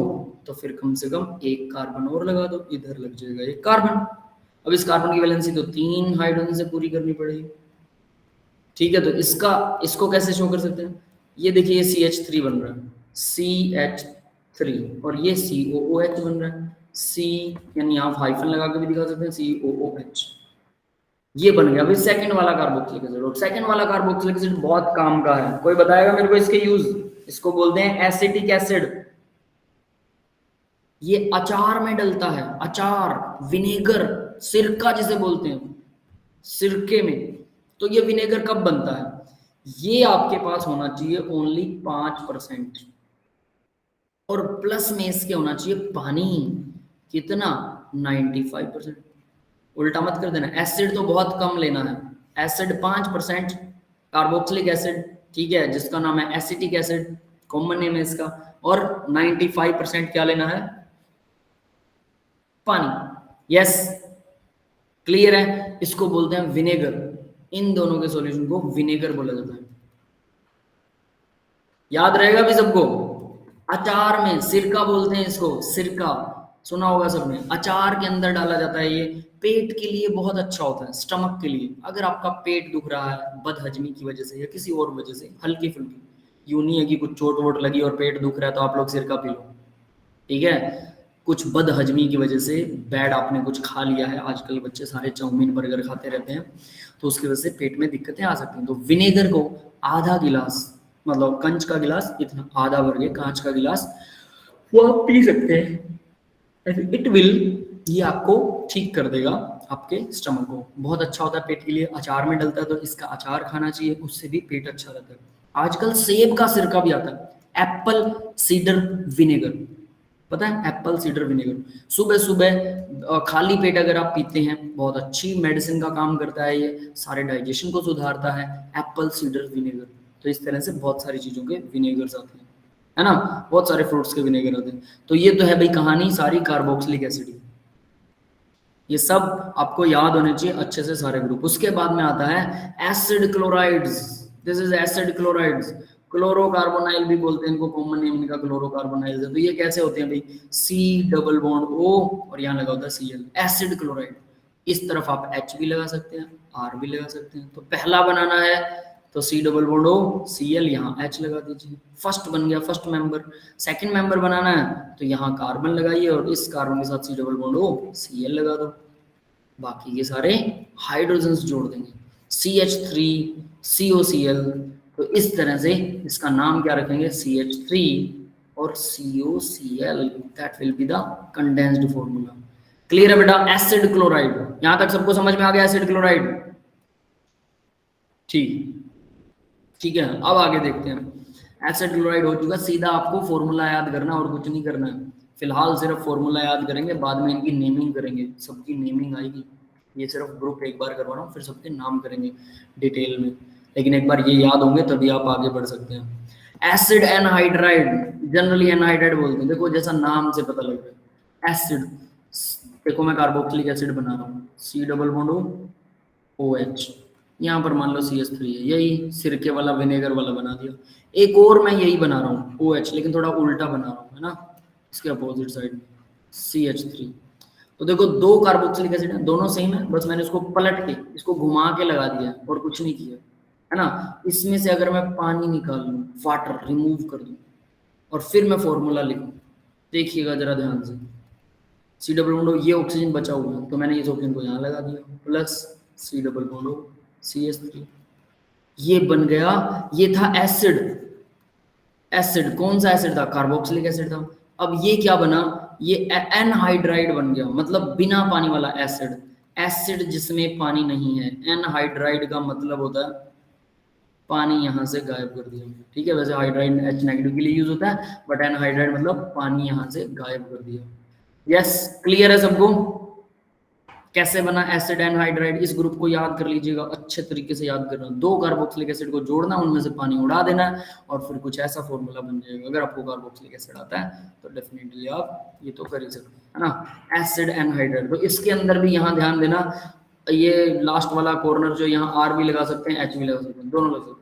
तो फिर कम से कम एक कार्बन और लगा दो, इधर लग जाएगा एक कार्बन। अब इस कार्बन की वैलेंसी तो 3 हाइड्रोजन से पूरी करनी पड़ेगी, ठीक है। तो इसको कैसे शो कर सकते हैं, ये देखिए CH3 बन रहा है, CH3, और ये COOH बन रहा है, C यानी आप हाइफन लगा के भी दिखा सकते हैं, COOH, ये बन गया। अभी सेकंड वाला कार्बोक्सिलिक एसिड, और सेकंड वाला कार्बोक्सिलिक एसिड बहुत काम का है। कोई बताएगा मेरे को इसके यूज? इसको बोलते हैं एसिटिक एसिड। ये अचार में डलता है, अचार, विनेगर, सिरका जिसे बोलते हैं, सिरके में। तो ये विनेगर कब बनता है, ये आपके पास होना चाहिए ओनली 5%, और प्लस में इसके होना चाहिए पानी, कितना, 95%। उल्टा मत कर देना, एसिड तो बहुत कम लेना है, एसिड 5%, कार्बोक्सिलिक एसिड, ठीक है, जिसका नाम है एसिटिक एसिड, कॉमन नेम है इसका, और 95% क्या लेना है, पानी। यस, क्लियर है? इसको बोलते हैं विनेगर। इन दोनों के सॉल्यूशन को विनेगर बोला जाता है, याद रहेगा भी सबको। अचार में सिरका बोलते हैं इसको, सिरका, सुना होगा सबने, अचार के अंदर डाला जाता है। ये पेट के लिए बहुत अच्छा होता है, स्टमक के लिए। अगर आपका पेट दुख रहा है बदहजमी की वजह से या किसी और वजह से, हल्की फुल्की, यूं नहीं है कि कुछ चोट वोट लगी और पेट दुख रहा है तो आप लोग सिरका पी लो, ठीक है। कुछ बदहजमी की वजह से, बैड आपने कुछ खा लिया है, आजकल बच्चे सारे चाउमीन बर्गर खाते रहते हैं, तो उसकी वजह से पेट में दिक्कतें आ सकती हैं। तो विनेगर को आधा गिलास, मतलब कंच का गिलास इतना, आधा भर के कांच का गिलास, वो आप पी सकते हैं। इट विल, ये आपको ठीक कर देगा आपके स्टमक को, बहुत अच्छा होता है पेट के लिए। अचार में डलता है तो इसका अचार खाना चाहिए, उससे भी पेट अच्छा रहता है। आजकल सेब का सिरका भी आता है, एप्पल सीडर विनेगर, पता है एप्पल सीडर विनेगर। सुबह सुबह खाली पेट अगर आप पीते हैं, बहुत अच्छी मेडिसिन का काम करता है ये, सारे डाइजेशन को सुधारता है एप्पल सीडर विनेगर। तो इस तरह से बहुत सारी चीजों के विनेगर्स आते हैं, है ना, बहुत सारे फ्रूट्स के विनेगर होते हैं। तो ये तो है भाई कहानी सारी कार्बोक्सिलिक एसिड की, ये सब आपको याद होने चाहिए अच्छे से सारे ग्रुप। उसके बाद में आता है acid chlorides, this is acid chlorides, chlorocarbonyl भी बोलते हैं इनको, कॉमन नेम इनका क्लोरोकार्बोनाइल है। तो ये कैसे होते हैं भाई, C डबल बॉन्ड O और यहाँ लगा होता है Cl, एसिड क्लोराइड। इस तरफ आप H भी लगा सकते हैं, R भी लगा सकते हैं। तो पहला बनाना है तो C double bond O Cl, यहाँ H लगा दीजिए, फर्स्ट बन गया फर्स्ट मेंबर। सेकंड मेंबर बनाना है तो यहाँ कार्बन लगाइए और इस कार्बन के साथ C double bond O Cl लगा दो, बाकी ये सारे हाइड्रोजन्स जोड़ देंगे, CH3 COCl। तो इस तरह से इसका नाम क्या रखेंगे, CH3 और COCl, that will be the condensed formula. Clear है बेटा, एसिड क्लोराइड, यहां तक सबको समझ में आ गया एसिड क्लोराइड, ठीक है। अब आगे देखते हैं, एसिड क्लोराइड हो चुका, सीधा आपको फॉर्मूला याद करना और कुछ नहीं करना है। फिलहाल सिर्फ फॉर्मूला याद करेंगे, बाद में इनकी नेमिंग करेंगे, सबकी नेमिंग आएगी। ये सिर्फ ग्रुप एक बार करवा रहा हूँ, फिर सबके नाम करेंगे डिटेल में, लेकिन एक बार ये याद होंगे तभी आप आगे बढ़ सकते हैं। एसिड एनहाइड्राइड, जनरली एनहाइड्राइड बोलते हैं, देखो जैसा नाम से पता लग रहा है एसिड। देखो मैं कार्बोक्सिलिक एसिड बना रहा हूँ, C डबल बॉन्ड OH, यहाँ पर मान लो CH3 है, यही सिरके वाला विनेगर वाला बना दिया। एक और मैं यही बना रहा हूँ OH, लेकिन थोड़ा उल्टा बना रहा हूँ, है ना, इसके अपोजिट साइड में CH3। तो देखो दो कार्बोक्सिलिक एसिड है, दोनों सेम है, बस मैंने इसको पलट के, इसको घुमा के लगा दिया और कुछ नहीं किया, है ना। इसमें से अगर मैं पानी निकाल लूँ, वाटर रिमूव कर दूँ और फिर मैं फॉर्मूला लिखूँ, देखिएगा जरा ध्यान से, C डबल बॉन्ड, ये ऑक्सीजन बचा हुआ है तो मैंने इस ऑक्सीजन को यहाँ लगा दिया, plus C double bond CH3, ये बन गया, ये था एसिड। एसिड कौन सा एसिड था, कार्बोक्सिलिक एसिड था। अब ये क्या बना, ये एनहाइड्राइड बन गया, मतलब बिना पानी वाला एसिड, एसिड जिसमें पानी नहीं है। एनहाइड्राइड का मतलब होता है पानी यहाँ से गायब कर दिया, ठीक है। वैसे हाइड्राइड H नेगेटिव के लिए यूज होता है, बट एनहाइड्राइड मतलब पानी यहाँ से गायब कर दिया। यस, क्लियर है सबको, कैसे बना एसिड एनहाइड्राइड। इस ग्रुप को याद कर लीजिएगा, अच्छे तरीके से याद करना, दो कार्बोक्सिलिक एसिड को जोड़ना, उनमें से पानी उड़ा देना और फिर कुछ ऐसा फॉर्मूला बन जाएगा। अगर आपको कार्बोक्सिलिक एसिड आता है तो डेफिनेटली आप ये तो कर ही सकते हैं, है ना, एसिड एनहाइड्राइड। तो इसके अंदर भी यहाँ ध्यान देना, ये लास्ट वाला कॉर्नर जो यहाँ R भी लगा सकते हैं, H भी लगा सकते हैं, दोनों लग सकते हैं।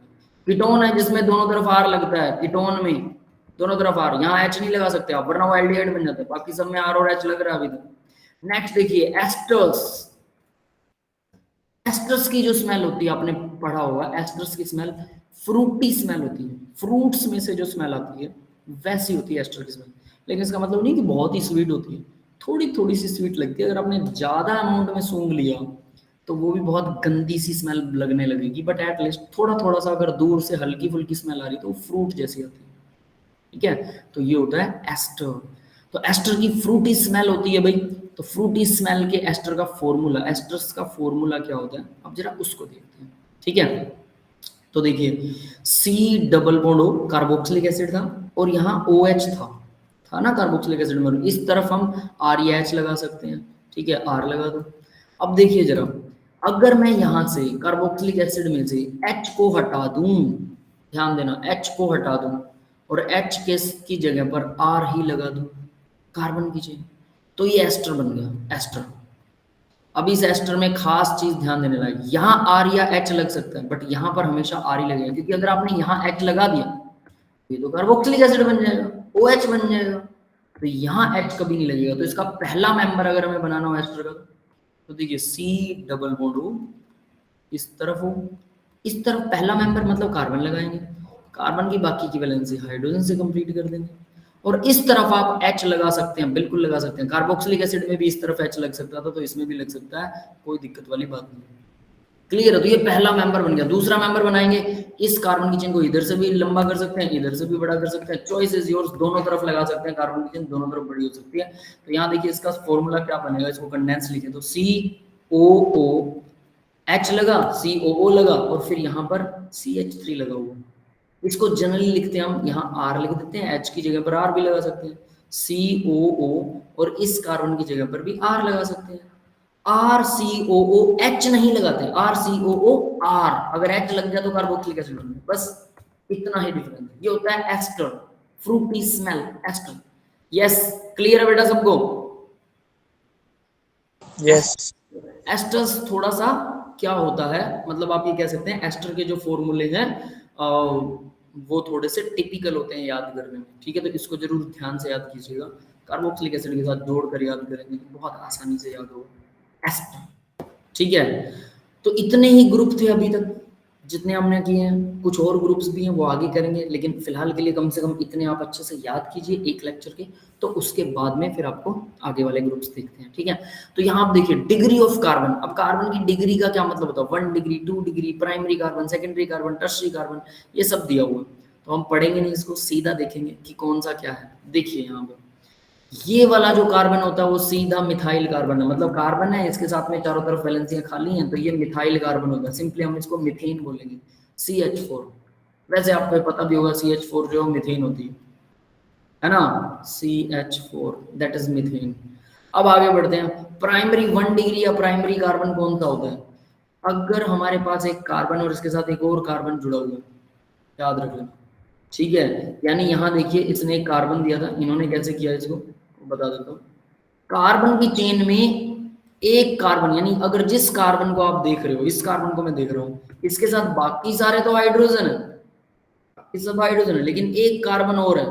कीटोन है जिसमें दोनों तरफ R लगता है, कीटोन में दोनों तरफ R, यहाँ H नहीं लगा सकते आप वरना वो एल्डिहाइड बन जाता है, बाकी सब में R और H लग रहा है अभी तक। नेक्स्ट देखिए एस्टर्स, एस्टर्स की जो स्मेल होती है आपने पढ़ा होगा, एस्टर्स की स्मेल फ्रूटी स्मेल होती है, फ्रूट्स में से जो स्मेल आती है वैसी होती है एस्टर की स्मेल। लेकिन इसका मतलब नहीं कि बहुत ही स्वीट होती है, थोड़ी थोड़ी सी स्वीट लगती है। अगर आपने ज्यादा अमाउंट में सूंघ लिया तो वो भी बहुत गंदी सी स्मेल लगने लगेगी, बट एटलीस्ट थोड़ा थोड़ा सा अगर दूर से हल्की फुल्की स्मेल आ रही तो वो फ्रूट जैसी आती है, ठीक है। तो ये होता है एस्टर। तो एस्टर की फ्रूटी स्मेल होती है भाई, तो फ्रूटी स्मेल के एस्टर का फॉर्मूला, एस्टर्स का फॉर्मूला क्या होता है, अब जरा उसको देखते हैं, ठीक है। तो देखिए C double bond O carboxylic acid था और यहाँ OH था ना कार्बोक्सिलिक एसिड में, इस तरफ हम ReH लगा सकते हैं, ठीक है, R लगा दो। अब देखिए जरा, अगर मैं यहाँ से कार्बोक्सिलिक एसिड में से H को हटा दूं, ध्यान देना, H को हटा दूं और H की जगह पर R ही लगा दूं कार्बन की जगह, तो ये एस्टर बन गया, एस्टर। अब इस एस्टर में खास चीज ध्यान देने लायक, यहाँ R या H लग सकता है, बट यहाँ पर हमेशा R ही लगेगा, क्योंकि अगर आपने यहाँ H लगा दिया ये तो कार्बोक्सिलिक एसिड बन जाएगा, OH बन जाएगा। तो यहाँ H कभी नहीं लगेगा। तो इसका पहला मेंबर अगर हमें बनाना हो एस्टर का, तो देखिए C डबल बॉन्ड हो, इस तरफ हो, इस तरफ पहला मेंबर मतलब कार्बन लगाएंगे, कार्बन की बाकी की वैलेंसी हाइड्रोजन से कंप्लीट कर देंगे, और इस तरफ आप H लगा सकते हैं, बिल्कुल लगा सकते हैं। कार्बोक्सिलिक एसिड में भी इस तरफ H लग सकता था, तो इसमें भी लग सकता है, कोई दिक्कत वाली बात नहीं। क्लियर है? तो ये पहला मेंबर बन गया। दूसरा मेंबर बनाएंगे, इस कार्बन की चेन को इधर से भी लंबा कर सकते हैं, इधर से भी बड़ा कर सकते हैं, चॉइस इज योर्स, दोनों तरफ लगा सकते हैं, कार्बन की चेन दोनों तरफ बड़ी हो सकती है। तो यहाँ देखिए इसका फॉर्मूला क्या बनेगा, इसको कंडेंस लिखें तो COO, H लगा, COO लगा, और फिर यहाँ पर CH3 लगा हुआ। इसको जनरली लिखते हैं हम, यहाँ R लिख देते हैं, H की जगह पर R भी लगा सकते हैं, COO, और इस कार्बन की जगह पर भी R लगा सकते हैं। RCOO, H नहीं लगाते, RCOO R, अगर H लग जाए तो कार्बोक्सिलिक एसिड बन गया। बस इतना ही डिफरेंस है। ये होता है ester, fruity smell, ester. Yes, clear है बेटा सबको?
Yes.
एस्टर्स थोड़ा सा क्या होता है, मतलब आप ये कह सकते हैं एस्टर के जो फॉर्मूले हैं वो थोड़े से टिपिकल होते हैं याद करने में, ठीक है? तो इसको जरूर ध्यान से याद कीजिएगा। कार्बोक्सिलिक एसिड के साथ जोड़कर याद करेंगे तो बहुत आसानी से याद होगा एस्टर, ठीक है? तो इतने ही ग्रुप थे अभी तक जितने हमने किए हैं, कुछ और ग्रुप्स भी हैं वो आगे करेंगे, लेकिन फिलहाल के लिए कम से कम इतने आप अच्छे से याद कीजिए एक लेक्चर के, तो उसके बाद में फिर आपको आगे वाले ग्रुप्स देखते हैं, ठीक है? तो यहाँ आप देखिए डिग्री ऑफ कार्बन। अब कार्बन की डिग्री का क्या मतलब होता है? 1 degree, 2 degree, primary carbon, secondary carbon, tertiary carbon, ये सब दिया हुआ है। तो हम पढ़ेंगे नहीं इसको, सीधा देखेंगे कि कौन सा क्या है। देखिए यहाँ पर ये वाला जो कार्बन होता है वो सीधा मिथाइल कार्बन है, मतलब कार्बन है, इसके साथ में चारों तरफ वैलेंसियां खाली हैं, तो ये मिथाइल कार्बन होगा। सिंपली हम इसको मीथेन बोलेंगे, CH4। वैसे आपको पता भी होगा CH4 जो मीथेन होती है ना, CH4 दैट इज मीथेन। अब आगे बढ़ते हैं। प्राइमरी 1 डिग्री या प्राइमरी कार्बन कौन सा होता है? अगर हमारे पास एक कार्बन और इसके साथ एक और कार्बन जुड़ा हुआ है, याद रख लेना, ठीक है? यानी यहाँ देखिए इसने एक कार्बन दिया था, इन्होंने कैसे किया इसको बता देता हूँ। कार्बन की चेन में एक कार्बन, यानी अगर जिस कार्बन को आप देख रहे हो, इस कार्बन को मैं देख रहा हूँ, इसके साथ बाकी सारे तो हाइड्रोजन है, बाकी सब हाइड्रोजन है, लेकिन एक कार्बन और है।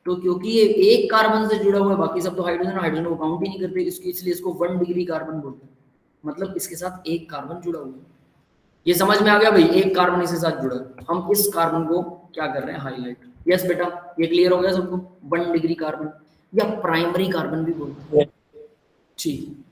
तो क्योंकि ये एक कार्बन से जुड़ा हुआ है, बाकी सब तो हाइड्रोजन, हाइड्रोजन को काउंट ही नहीं करते, इसलिए इसको 1 डिग्री कार्बन बोलते हैं, मतलब इसके साथ एक कार्बन जुड़ा हुआ है। ये समझ में आ गया भाई? एक कार्बन इसके साथ जुड़ा है, हम इस कार्बन को क्या कर रहे हैं? हाईलाइट। यस बेटा, ये क्लियर हो गया सबको? 1 डिग्री कार्बन या प्राइमरी कार्बन भी बोलते हैं, ठीक।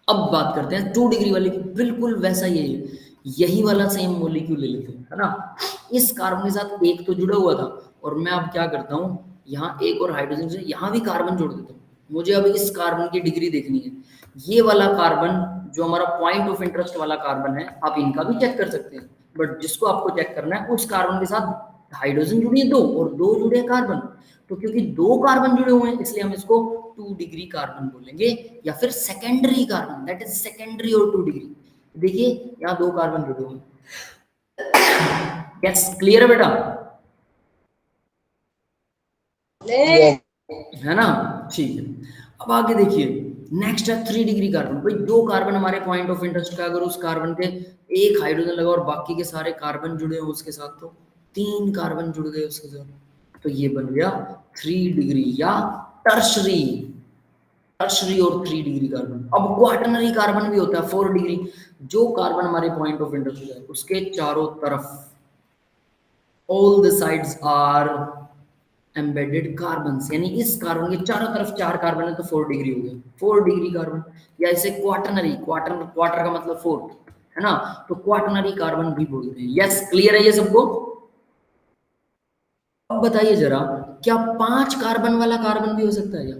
अब बात करते हैं 2 डिग्री वाले की। बिल्कुल वैसा ही है, यही वाला सेम मॉलिक्यूल ले लेते हैं, है ना? इस कार्बन के साथ एक तो जुड़ा हुआ था, और मैं अब क्या करता हूँ, यहाँ एक और हाइड्रोजन से यहाँ भी कार्बन जोड़ देता हूँ। मुझे अब इस कार्बन की डिग्री देखनी है। ये वाला कार्बन जो हमारा पॉइंट ऑफ इंटरेस्ट वाला कार्बन है, आप इनका भी चेक कर सकते हैं, बट जिसको आपको चेक करना है उस कार्बन के साथ हाइड्रोजन जुड़ी है 2 और 2 जुड़े हैं कार्बन। तो क्योंकि 2 कार्बन जुड़े हुए हैं इसलिए हम इसको 2 डिग्री कार्बन बोलेंगे, या फिर secondary carbon, that is secondary और 2 डिग्री। देखिए यहाँ 2 कार्बन जुड़े हुए हैं। यस, क्लियर है बेटा?
Yes.
है ना? ठीक है। अब आगे देखिए, नेक्स्ट है 3 डिग्री कार्बन। भाई 2 कार्बन हमारे पॉइंट ऑफ इंटरेस्ट का, अगर उस कार्बन के एक हाइड्रोजन लगा और बाकी के सारे कार्बन जुड़े हो उसके साथ, तो 3 कार्बन जुड़ गए उसके साथ, तो ये बन गया 3 डिग्री या टर्शरी। टर्शरी और 3 डिग्री कार्बन। अब क्वाटरनरी कार्बन भी होता है 4 डिग्री। जो कार्बन हमारे पॉइंट ऑफ इंटरेस्ट है उसके चारों तरफ, all the sides are embedded carbon, यानी इस कार्बन के चारों तरफ 4 कार्बन है तो 4 डिग्री हो गया, 4 डिग्री कार्बन। या इसे क्वाटरनरी, क्वार्टर का मतलब 4 है ना, तो क्वाटरनरी कार्बन भी बोलते हैं। यस, क्लियर है ये सबको? अब बताइए जरा, क्या 5 कार्बन वाला कार्बन भी हो सकता है? क्या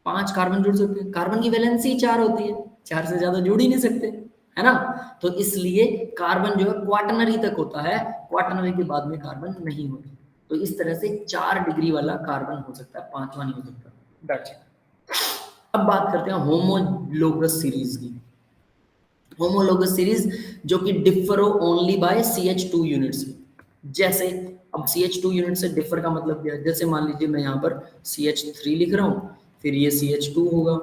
5 कार्बन जुड़ सकते हैं? कार्बन की वैलेंसी 4 होती है, 4 से ज्यादा जुड़ ही नहीं सकते, है ना? तो इसलिए कार्बन जो है क्वाटरनरी तक होता है, क्वाटरनरी के बाद में कार्बन नहीं होता। तो इस तरह से 4 डिग्री वाला कार्बन हो सकता है, 5वां नहीं हो सकता। That's it. अब बात करते हैं होमोलोगस सीरीज की। होमोलोगस सीरीज जो कि डिफर हो ओनली बाय CH2 यूनिट्स। जैसे अब CH2 यूनिट से डिफर का मतलब क्या है? जैसे मान लीजिए मैं यहाँ पर CH3 लिख रहा हूँ, फिर ये CH2 होगा,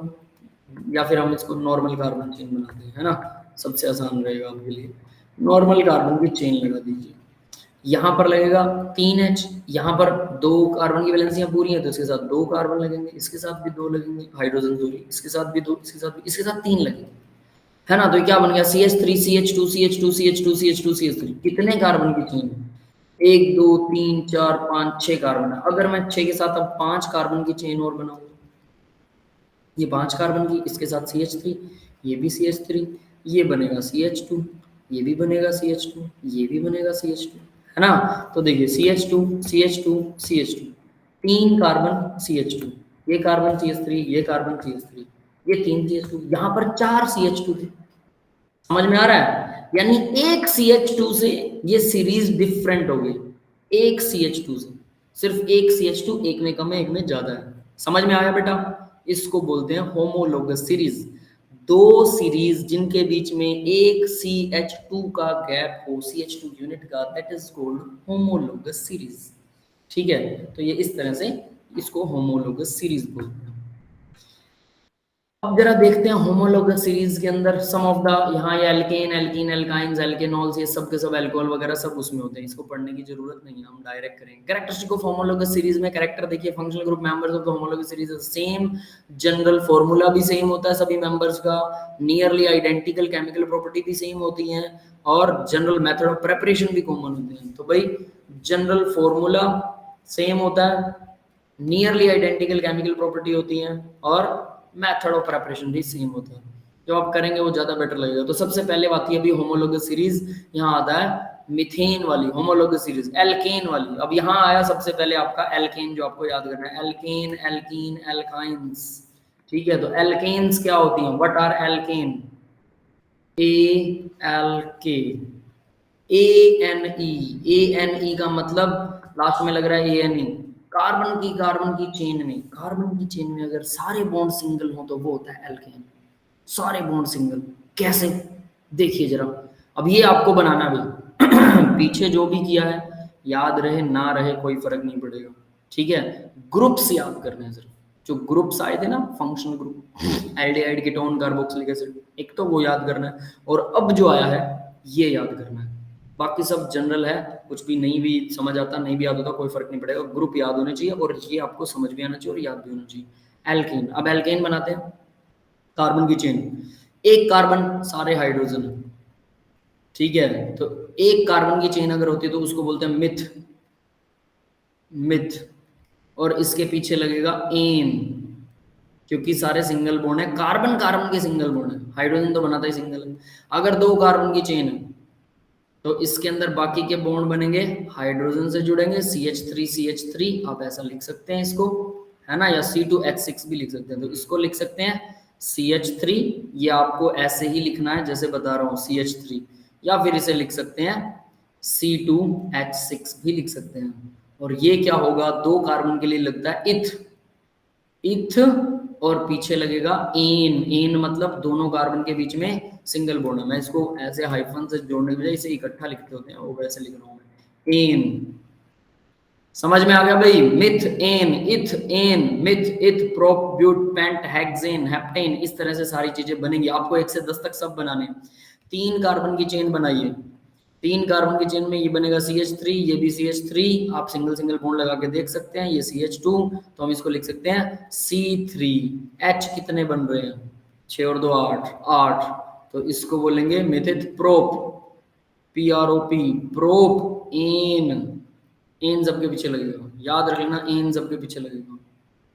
या फिर हम इसको नॉर्मल कार्बन चेन बनाते हैं, है ना? सबसे आसान रहेगा आपके लिए, नॉर्मल कार्बन की चेन लगा दीजिए। यहाँ पर लगेगा 3H, यहाँ पर 2 कार्बन की वैलेंसियां पूरी हैं तो इसके साथ 2 कार्बन लगेंगे, इसके साथ भी 2 लगेंगे, हाइड्रोजन सॉरी, इसके साथ भी 2, इसके साथ भी, इसके साथ 3 लगेंगे, है ना। तो ये क्या बन गया CH3 CH2 CH2 CH2 CH2 CH3। कितने कार्बन की चेन? 1 2 3 4 5 6 कार्बन है। अगर मैं 6 के साथ अब 5 कार्बन की चेन और बनाऊंगा, ये 5 कार्बन की, इसके साथ CH3, ये भी CH3, ये बनेगा CH2, ये भी बनेगा CH2, ये भी बनेगा CH2, है ना। तो देखिए CH2 CH2 CH2, 3 carbon CH2, ये कार्बन CH3, ये कार्बन CH3, ये 3 CH2, यहाँ पर 4 CH2 थे। समझ में आ रहा है? यानी एक CH2 से ये सीरीज डिफरेंट हो गई, एक CH2 से, सिर्फ एक CH2, एक में कम है एक में ज्यादा है। समझ में आया बेटा? इसको बोलते हैं होमोलोगस सीरीज। दो सीरीज जिनके बीच में एक CH2 का गैप हो, CH2 यूनिट का, that is called homologous series. ठीक है, तो ये इस तरह से इसको होमोलोगस सीरीज बोलते हैं। अब जरा देखते हैं होमोलोगस सीरीज के अंदर सम ऑफ द, यहाँ ये एल्केन, एल्कीन, एल्काइंस, एल्केनॉल्स, ये सब के सब अल्कोहल वगैरह सब उसमें होते हैं, इसको पढ़ने की जरूरत नहीं है, हम डायरेक्ट करेंगे। कैरेक्टरिस्टिक ऑफ होमोलोगस सीरीज में कैरेक्टर देखिए, functional group members of the homologous series same, general formula भी सेम होता है सभी मेंबर्स का, नियरली आइडेंटिकल केमिकल प्रॉपर्टी भी सेम होती है, और जनरल मेथड ऑफ प्रिपरेशन भी कॉमन होते हैं। तो भाई जनरल फॉर्मूला सेम होता है, नियरली आइडेंटिकल केमिकल प्रॉपर्टी होती है, और मेथड ऑफ प्रिपरेशन भी सेम होता है। जो आप करेंगे वो ज्यादा बेटर लगेगा। तो सबसे पहले बात है अभी होमोलोगस सीरीज, यहाँ आता है मीथेन वाली होमोलोगस सीरीज, एल्केन वाली। अब यहाँ आया सबसे पहले आपका एल्केन, जो आपको याद करना है, एल्केन, एल्कीन, एल्काइंस। ठीक है, तो एल्केन्स क्या होती हैं? What are alkane? ALK, ANE का मतलब लास्ट में लग रहा है ANE। कार्बन की चेन में अगर सारे बॉन्ड सिंगल हो तो वो होता है एल्केन। सारे बॉन्ड सिंगल कैसे? देखिए जरा, अब ये आपको बनाना भी पीछे जो भी किया है याद रहे ना रहे कोई फर्क नहीं पड़ेगा। ठीक है, ग्रुप्स याद करने हैं सिर्फ, जो ग्रुप्स आए थे ना, functional group, aldehyde, ketone, carboxylic acid, एक तो वो याद करना है, और अब जो आया है ये याद करना है। बाकी सब जनरल है, कुछ भी नहीं भी समझ आता, नहीं भी याद होता, कोई फर्क नहीं पड़ेगा, ग्रुप याद होने चाहिए और ये आपको समझ भी आना चाहिए और याद भी होना चाहिए। एल्केन, अब एल्केन बनाते हैं, कार्बन की चेन, एक कार्बन सारे हाइड्रोजन है। ठीक है, तो एक कार्बन की चेन अगर होती है तो उसको बोलते हैं मिथ, और इसके पीछे लगेगा एन, क्योंकि सारे सिंगल बॉन्ड है, कार्बन के सिंगल बॉन्ड है, हाइड्रोजन तो बनाता ही सिंगल है। अगर 2 कार्बन की चेन है तो इसके अंदर बाकी के बॉन्ड बनेंगे, हाइड्रोजन से जुड़ेंगे, CH3 आप ऐसा लिख सकते हैं इसको, है ना, या C2H6 भी लिख सकते हैं। तो इसको लिख सकते हैं CH3, ये आपको ऐसे ही लिखना है जैसे बता रहा हूँ CH3, या फिर इसे लिख सकते हैं C2H6 भी लिख सकते हैं। और ये क्या होगा, 2 कार्बन के लिए लगता है इथ, और पीछे लगेगा एन मतलब दोनों कार्बन के बीच में सिंगल बॉन्ड है। मैं इसको ऐसे हाइफन से जोड़ने के बजाय इसे इकट्ठा लिखते होते हैं, वो वैसे लिख रहा हूँ मैं, एन। समझ में आ गया भाई? Methane, meth eth, prop, but, pent, hexane, heptane, इस तरह से सारी चीजें बनेंगी। आपको 1 से 10 तक सब बनाने हैं। 3 कार्बन की चेन बनाइए, 3 कार्बन की चेन में ये बनेगा CH3, ये भी CH3, आप सिंगल बॉन्ड लगा के देख सकते हैं, ये CH2, तो हम इसको लिख सकते हैं C3H। कितने बन रहे हैं? 6 और 2 8, तो इसको बोलेंगे मेथित प्रोप, PROP, प्रोप एन सबके पीछे लगेगा, याद रख लेना, एन सबके पीछे लगेगा,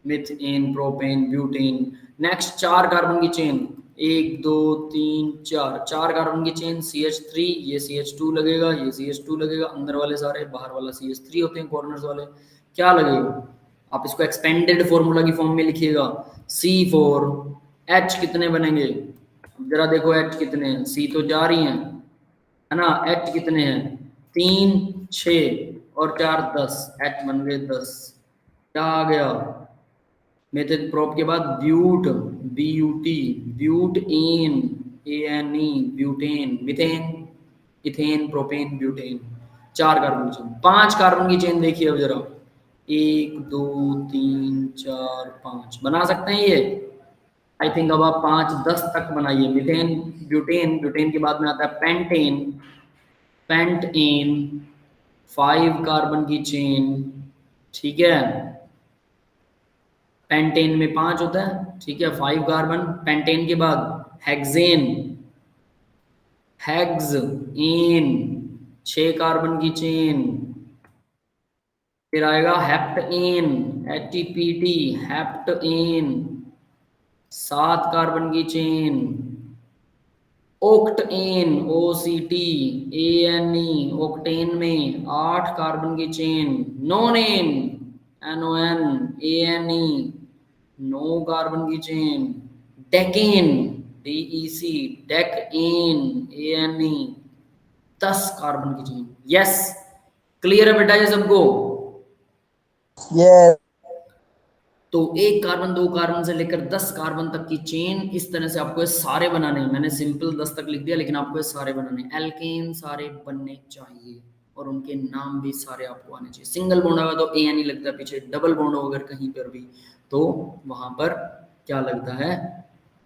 methane, propane, butane. Next 4 carbon की चेन, 1 2 3 4 कार्बन की चेन, CH3, ये CH2 लगेगा, ये CH2 लगेगा, अंदर वाले सारे, बाहर वाला CH3 होते हैं, कॉर्नर्स वाले। क्या लगेगा? आप इसको एक्सपेंडेड फॉर्मूला की फॉर्म में लिखिएगा, C4H। कितने बनेंगे? जरा देखो H कितने हैं, C तो 4 ही हैं, है ना, H कितने हैं? 3 6 और 4 10, H बन गए 10। क्या आ गया? मेथित प्रोप के बाद but, butane, ANE, butane, methane, ethane, propane, butane. 4 carbon की चेन। 5 कार्बन की चेन देखिए अब जरा, 1 2 3 4 5 बना सकते हैं ये। आई थिंक अब आप 5 10 तक बनाइए। मिथेन, ब्यूटेन के बाद में आता है पेंटेन, 5 कार्बन की चेन, ठीक है। पेंटेन में 5 होता है, ठीक है, 5 कार्बन। पेंटेन के बाद हेक्सेन, हेक्स इन, 6 कार्बन की चेन। फिर आएगा हेप्टइन, एटीपीटी, हेप्टइन, 7 कार्बन की चेन। ओक्टेन, ओसीटी, एएनई, ओक्टेन में 8 कार्बन की चेन। नोनेन, एनओएन, एएनई, 9 कार्बन की chain. Decane, DEC, decane, एएनई, 10 carbon की चेन। यस, क्लियर है बेटा ये सबको?
Yes.
तो 1 कार्बन 2 कार्बन से लेकर 10 कार्बन तक की चेन, इस तरह से आपको ये सारे बनाने हैं। मैंने सिंपल 10 तक लिख दिया, लेकिन आपको ये सारे बनाने हैं। एल्केन सारे बनने चाहिए और उनके नाम भी सारे आपको आने चाहिए। सिंगल बॉन्ड होगा तो एन ही लगता है पीछे, डबल बॉन्ड हो अगर कहीं पर भी तो वहां पर क्या लगता है,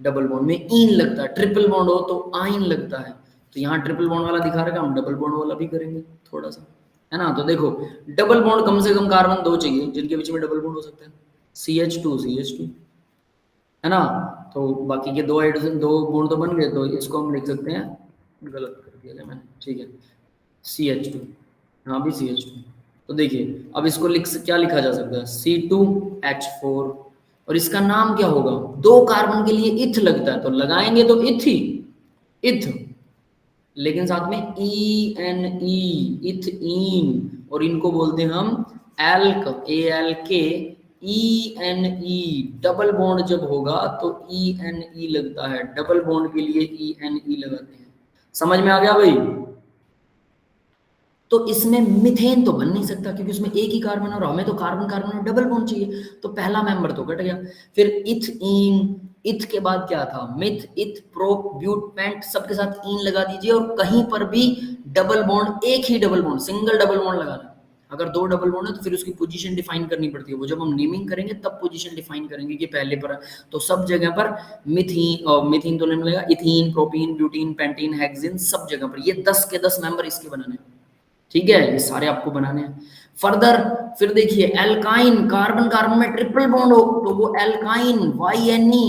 डबल बॉन्ड में इन लगता है। ट्रिपल बॉन्ड हो तो आइन लगता है। तो यहाँ ट्रिपल बॉन्ड वाला दिखा रखा, हम डबल बॉन्ड वाला भी करेंगे थोड़ा सा, है ना। तो देखो, डबल बॉन्ड कम से कम कार्बन 2 चाहिए जिनके बीच में डबल बॉन्ड हो सकता है। CH2 CH2, है ना। तो बाकी के 2 हाइड्रोजन 2 बॉन्ड तो बन गए, तो इसको हम लिख सकते हैं, गलत कर दिया मैंने, ठीक है, CH2, यहाँ भी CH2। तो देखिए अब इसको क्या लिखा जा सकता है, C2H4, और इसका नाम क्या होगा, 2 कार्बन के लिए इथ लगता है तो लगाएंगे तो इथ ही, इथ, लेकिन साथ में ENE, इथीन, और इनको बोलते हैं हम elk, ALK, ENE। Double bond जब होगा तो ENE लगता है, डबल बॉन्ड के लिए ENE लगाते हैं। समझ में आ गया भाई? तो इसमें मिथेन तो बन नहीं सकता क्योंकि उसमें एक ही कार्बन है और हमें तो कार्बन कार्बन में डबल बॉन्ड चाहिए, तो पहला मेंबर तो कट गया। फिर इथीन, इथ के बाद क्या था, myth, eth, prop, but, paint, सबके साथ इन लगा दीजिए और कहीं पर भी डबल बॉन्ड, एक ही double bond, single double bond लगाना। अगर 2 डबल बॉन्ड है तो फिर उसकी पोजीशन डिफाइन करनी पड़ती है, वो जब हम नेमिंग करेंगे तब पोजीशन डिफाइन करेंगे कि पहले पर है। तो सब जगह पर मिथीन, और मिथीन तो नहीं मिलेगा, ethene, propene, butene, pentene, hexane, सब जगह पर ये 10 के 10 मेंबर इसके बनाने हैं, ठीक है। ये सारे आपको बनाने हैं। फर्दर फिर देखिए, एल्काइन, कार्बन कार्बन में ट्रिपल बॉन्ड हो तो वो एल्काइन, YNE,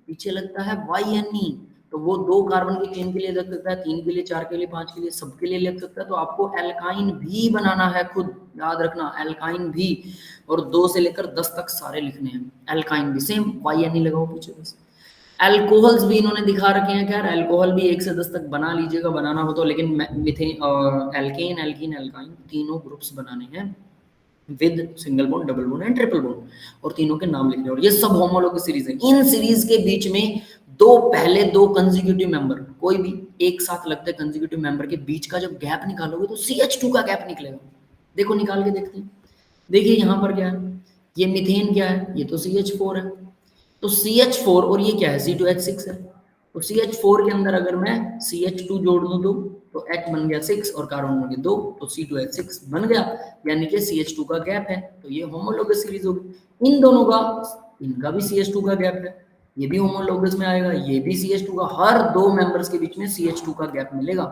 पीछे लगता है YNE, तो वो 2 कार्बन की चेन के लिए लग सकता है, 3 के लिए, 4 के लिए, 5 के लिए, सबके लिए लग सकता है। तो आपको एल्काइन भी बनाना है, खुद याद रखना, एल्काइन भी, और 2 से लेकर 10 तक सारे लिखने हैं। एल्काइन भी सेम YNE लगाओ पीछे बस। अल्कोहल्स भी इन्होंने दिखा रखे हैं, खैर अल्कोहल भी 1 से 10 तक बना लीजिएगा, बनाना हो तो, लेकिन मिथेन, एल्केन, एल्कीन, एल्काइन, तीनों ग्रुप्स बनाने हैं with single bond, double bond and triple bond, और तीनों के नाम लिखने हैं। और ये सब होमोलॉग सीरीज है। इन सीरीज के बीच में पहले दो कंसेक्यूटिव मेंबर कोई भी एक साथ लगते हैं, कंसेक्यूटिव मेंबर के बीच का जब गैप निकालोगे तो CH2 का गैप निकलेगा। देखो निकाल के देखते हैं। देखिए यहाँ पर क्या है, ये मीथेन क्या है, ये तो CH4 है, तो CH4 और ये क्या है, C2H6 है। तो CH4 के अंदर अगर मैं CH2 जोड़ दूं तो H बन गया 6 और कार्बन बन गया 2, तो C2H6 बन गया, यानी कि CH2 का गैप है, तो ये होमोलॉगस सीरीज होगी। इन दोनों का, इनका भी CH2 का गैप है, ये भी होमोलॉगस में आएगा, ये भी CH2 का, हर 2 मेंबर्स के बीच में CH2 का गैप मिलेगा,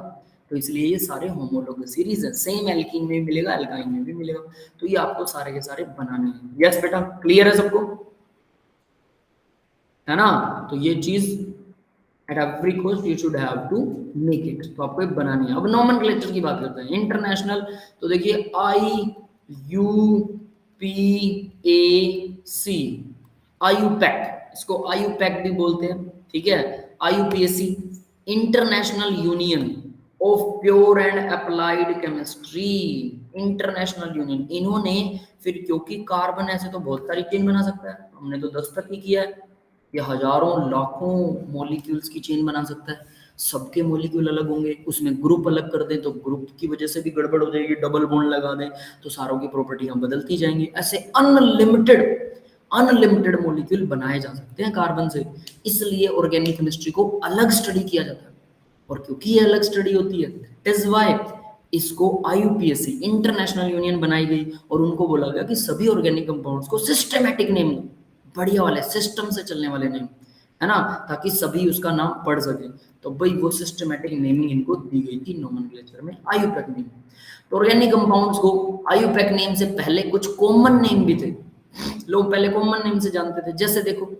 तो इसलिए ये सारे होमोलॉगस सीरीज है। सेम एल्कीन में भी मिलेगा, एल्काइन में भी मिलेगा, तो ये आपको सारे के सारे बनाने हैं। यस बेटा, क्लियर है सबको, है ना। तो ये चीज at every cost you should have to make it, तो आपको एक बनानी है। अब नॉमेनक्लेचर की बात करते हैं। इंटरनेशनल, तो देखिए IUPAC, IUPAC, इसको IUPAC भी बोलते हैं, ठीक है। IUPAC, international union of pure and applied chemistry, international union. इन्होंने फिर, क्योंकि कार्बन ऐसे तो बहुत सारी चेन बना सकता है, हमने तो 10 तक ही किया है, ये हजारों लाखों मॉलिक्यूल्स की चेन बना सकता है, सबके मॉलिक्यूल अलग होंगे, उसमें ग्रुप अलग कर दें तो ग्रुप की वजह से भी गड़बड़ हो जाएगी, डबल बॉन्ड लगा दें तो सारों की प्रॉपर्टियां बदलती जाएंगी। ऐसे अनलिमिटेड मॉलिक्यूल बनाए जा सकते हैं कार्बन से, इसलिए ऑर्गेनिक केमिस्ट्री को अलग स्टडी किया जाता है। और क्योंकि ये अलग स्टडी होती है, दैट इज व्हाई इसको IUPAC, इंटरनेशनल यूनियन बनाई गई, और उनको बोला गया कि सभी ऑर्गेनिक कंपाउंड्स को सिस्टमैटिक नेम दो, बढ़िया वाले सिस्टम से चलने वाले नेम, है ना, ताकि सभी उसका नाम पढ़ सके। तो भाई वो सिस्टमैटिक नेमिंग इनको दी गई थी नोमेनक्लेचर में, IUPAC नेम। तो ऑर्गेनिक कंपाउंड्स को आईयूपैक नेम से पहले कुछ कॉमन नेम भी थे, लोग पहले कॉमन नेम से जानते थे। जैसे देखो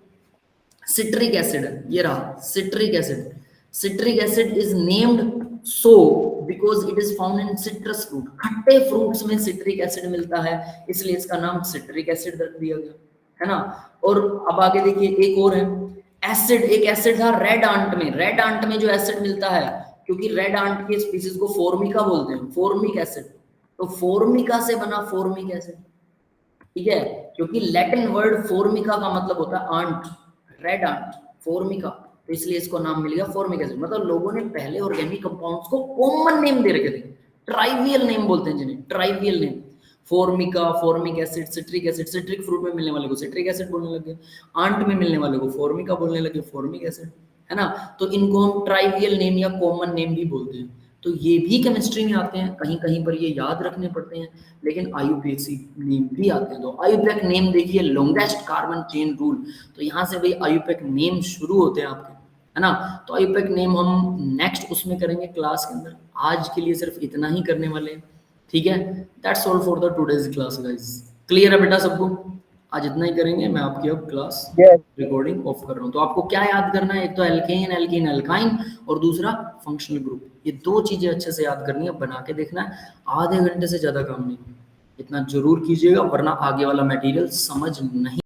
सिट्रिक एसिड है, ये रहा citric acid. Citric acid is named so because it is found in citrus fruit, खट्टे फ्रूट्स में सिट्रिक एसिड मिलता है, इसलिए इसका नाम सिट्रिक एसिड रख दिया गया, है ना। और अब आगे देखिए एक और है एसिड, एक एसिड था रेड आंट में। रेड आंट में जो एसिड मिलता है, क्योंकि रेड आंट के स्पीसीज को फोर्मिका बोलते हैं, फोर्मिक एसिड, तो फोर्मिका से बना फोर्मिक एसिड, ठीक है, क्योंकि लैटिन वर्ड फोर्मिका का मतलब होता है आंट, रेड आंट, फोर्मिका, तो इसलिए इसको नाम मिल गया फोर्मिक एसिड। मतलब लोगों ने पहले ऑर्गेनिक कंपाउंड्स को कॉमन नेम दे रखे थे, ट्राइवियल नेम बोलते हैं जिन्हें, trivial name, formica, formic acid, citric acid, citric fruit में मिलने वाले को सिट्रिक एसिड बोलने लगे, आंट में मिलने वाले को फोर्मिका बोलने लगे, फोर्मिक एसिड, है ना। तो इनको हम ट्राइवियल नेम या कॉमन नेम भी बोलते हैं। तो ये भी केमिस्ट्री में आते हैं, कहीं कहीं पर ये याद रखने पड़ते हैं, लेकिन आईयूपैक नेम भी आते हैं। तो आईयूपैक नेम देखिए, लॉन्गेस्ट कार्बन चेन रूल, तो यहाँ से भाई आईयूपैक नेम शुरू होते हैं आपके, है ना। तो आईयूपैक नेम हम नेक्स्ट उसमें करेंगे क्लास के अंदर, आज के लिए सिर्फ इतना ही करने वाले हैं, ठीक है। That's all for the today's class guys. Clear है बेटा सबको? आज इतना ही करेंगे, मैं आपकी अब क्लास रिकॉर्डिंग ऑफ कर रहा हूँ। तो आपको क्या याद करना है, एक तो एल्केन, एल्कीन, एल्काइन, और दूसरा फंक्शनल ग्रुप, ये दो चीजें अच्छे से याद करनी है, बना के देखना है, आधे घंटे से ज्यादा काम नहीं, इतना जरूर कीजिएगा, वरना आगे वाला मटेरियल समझ नहीं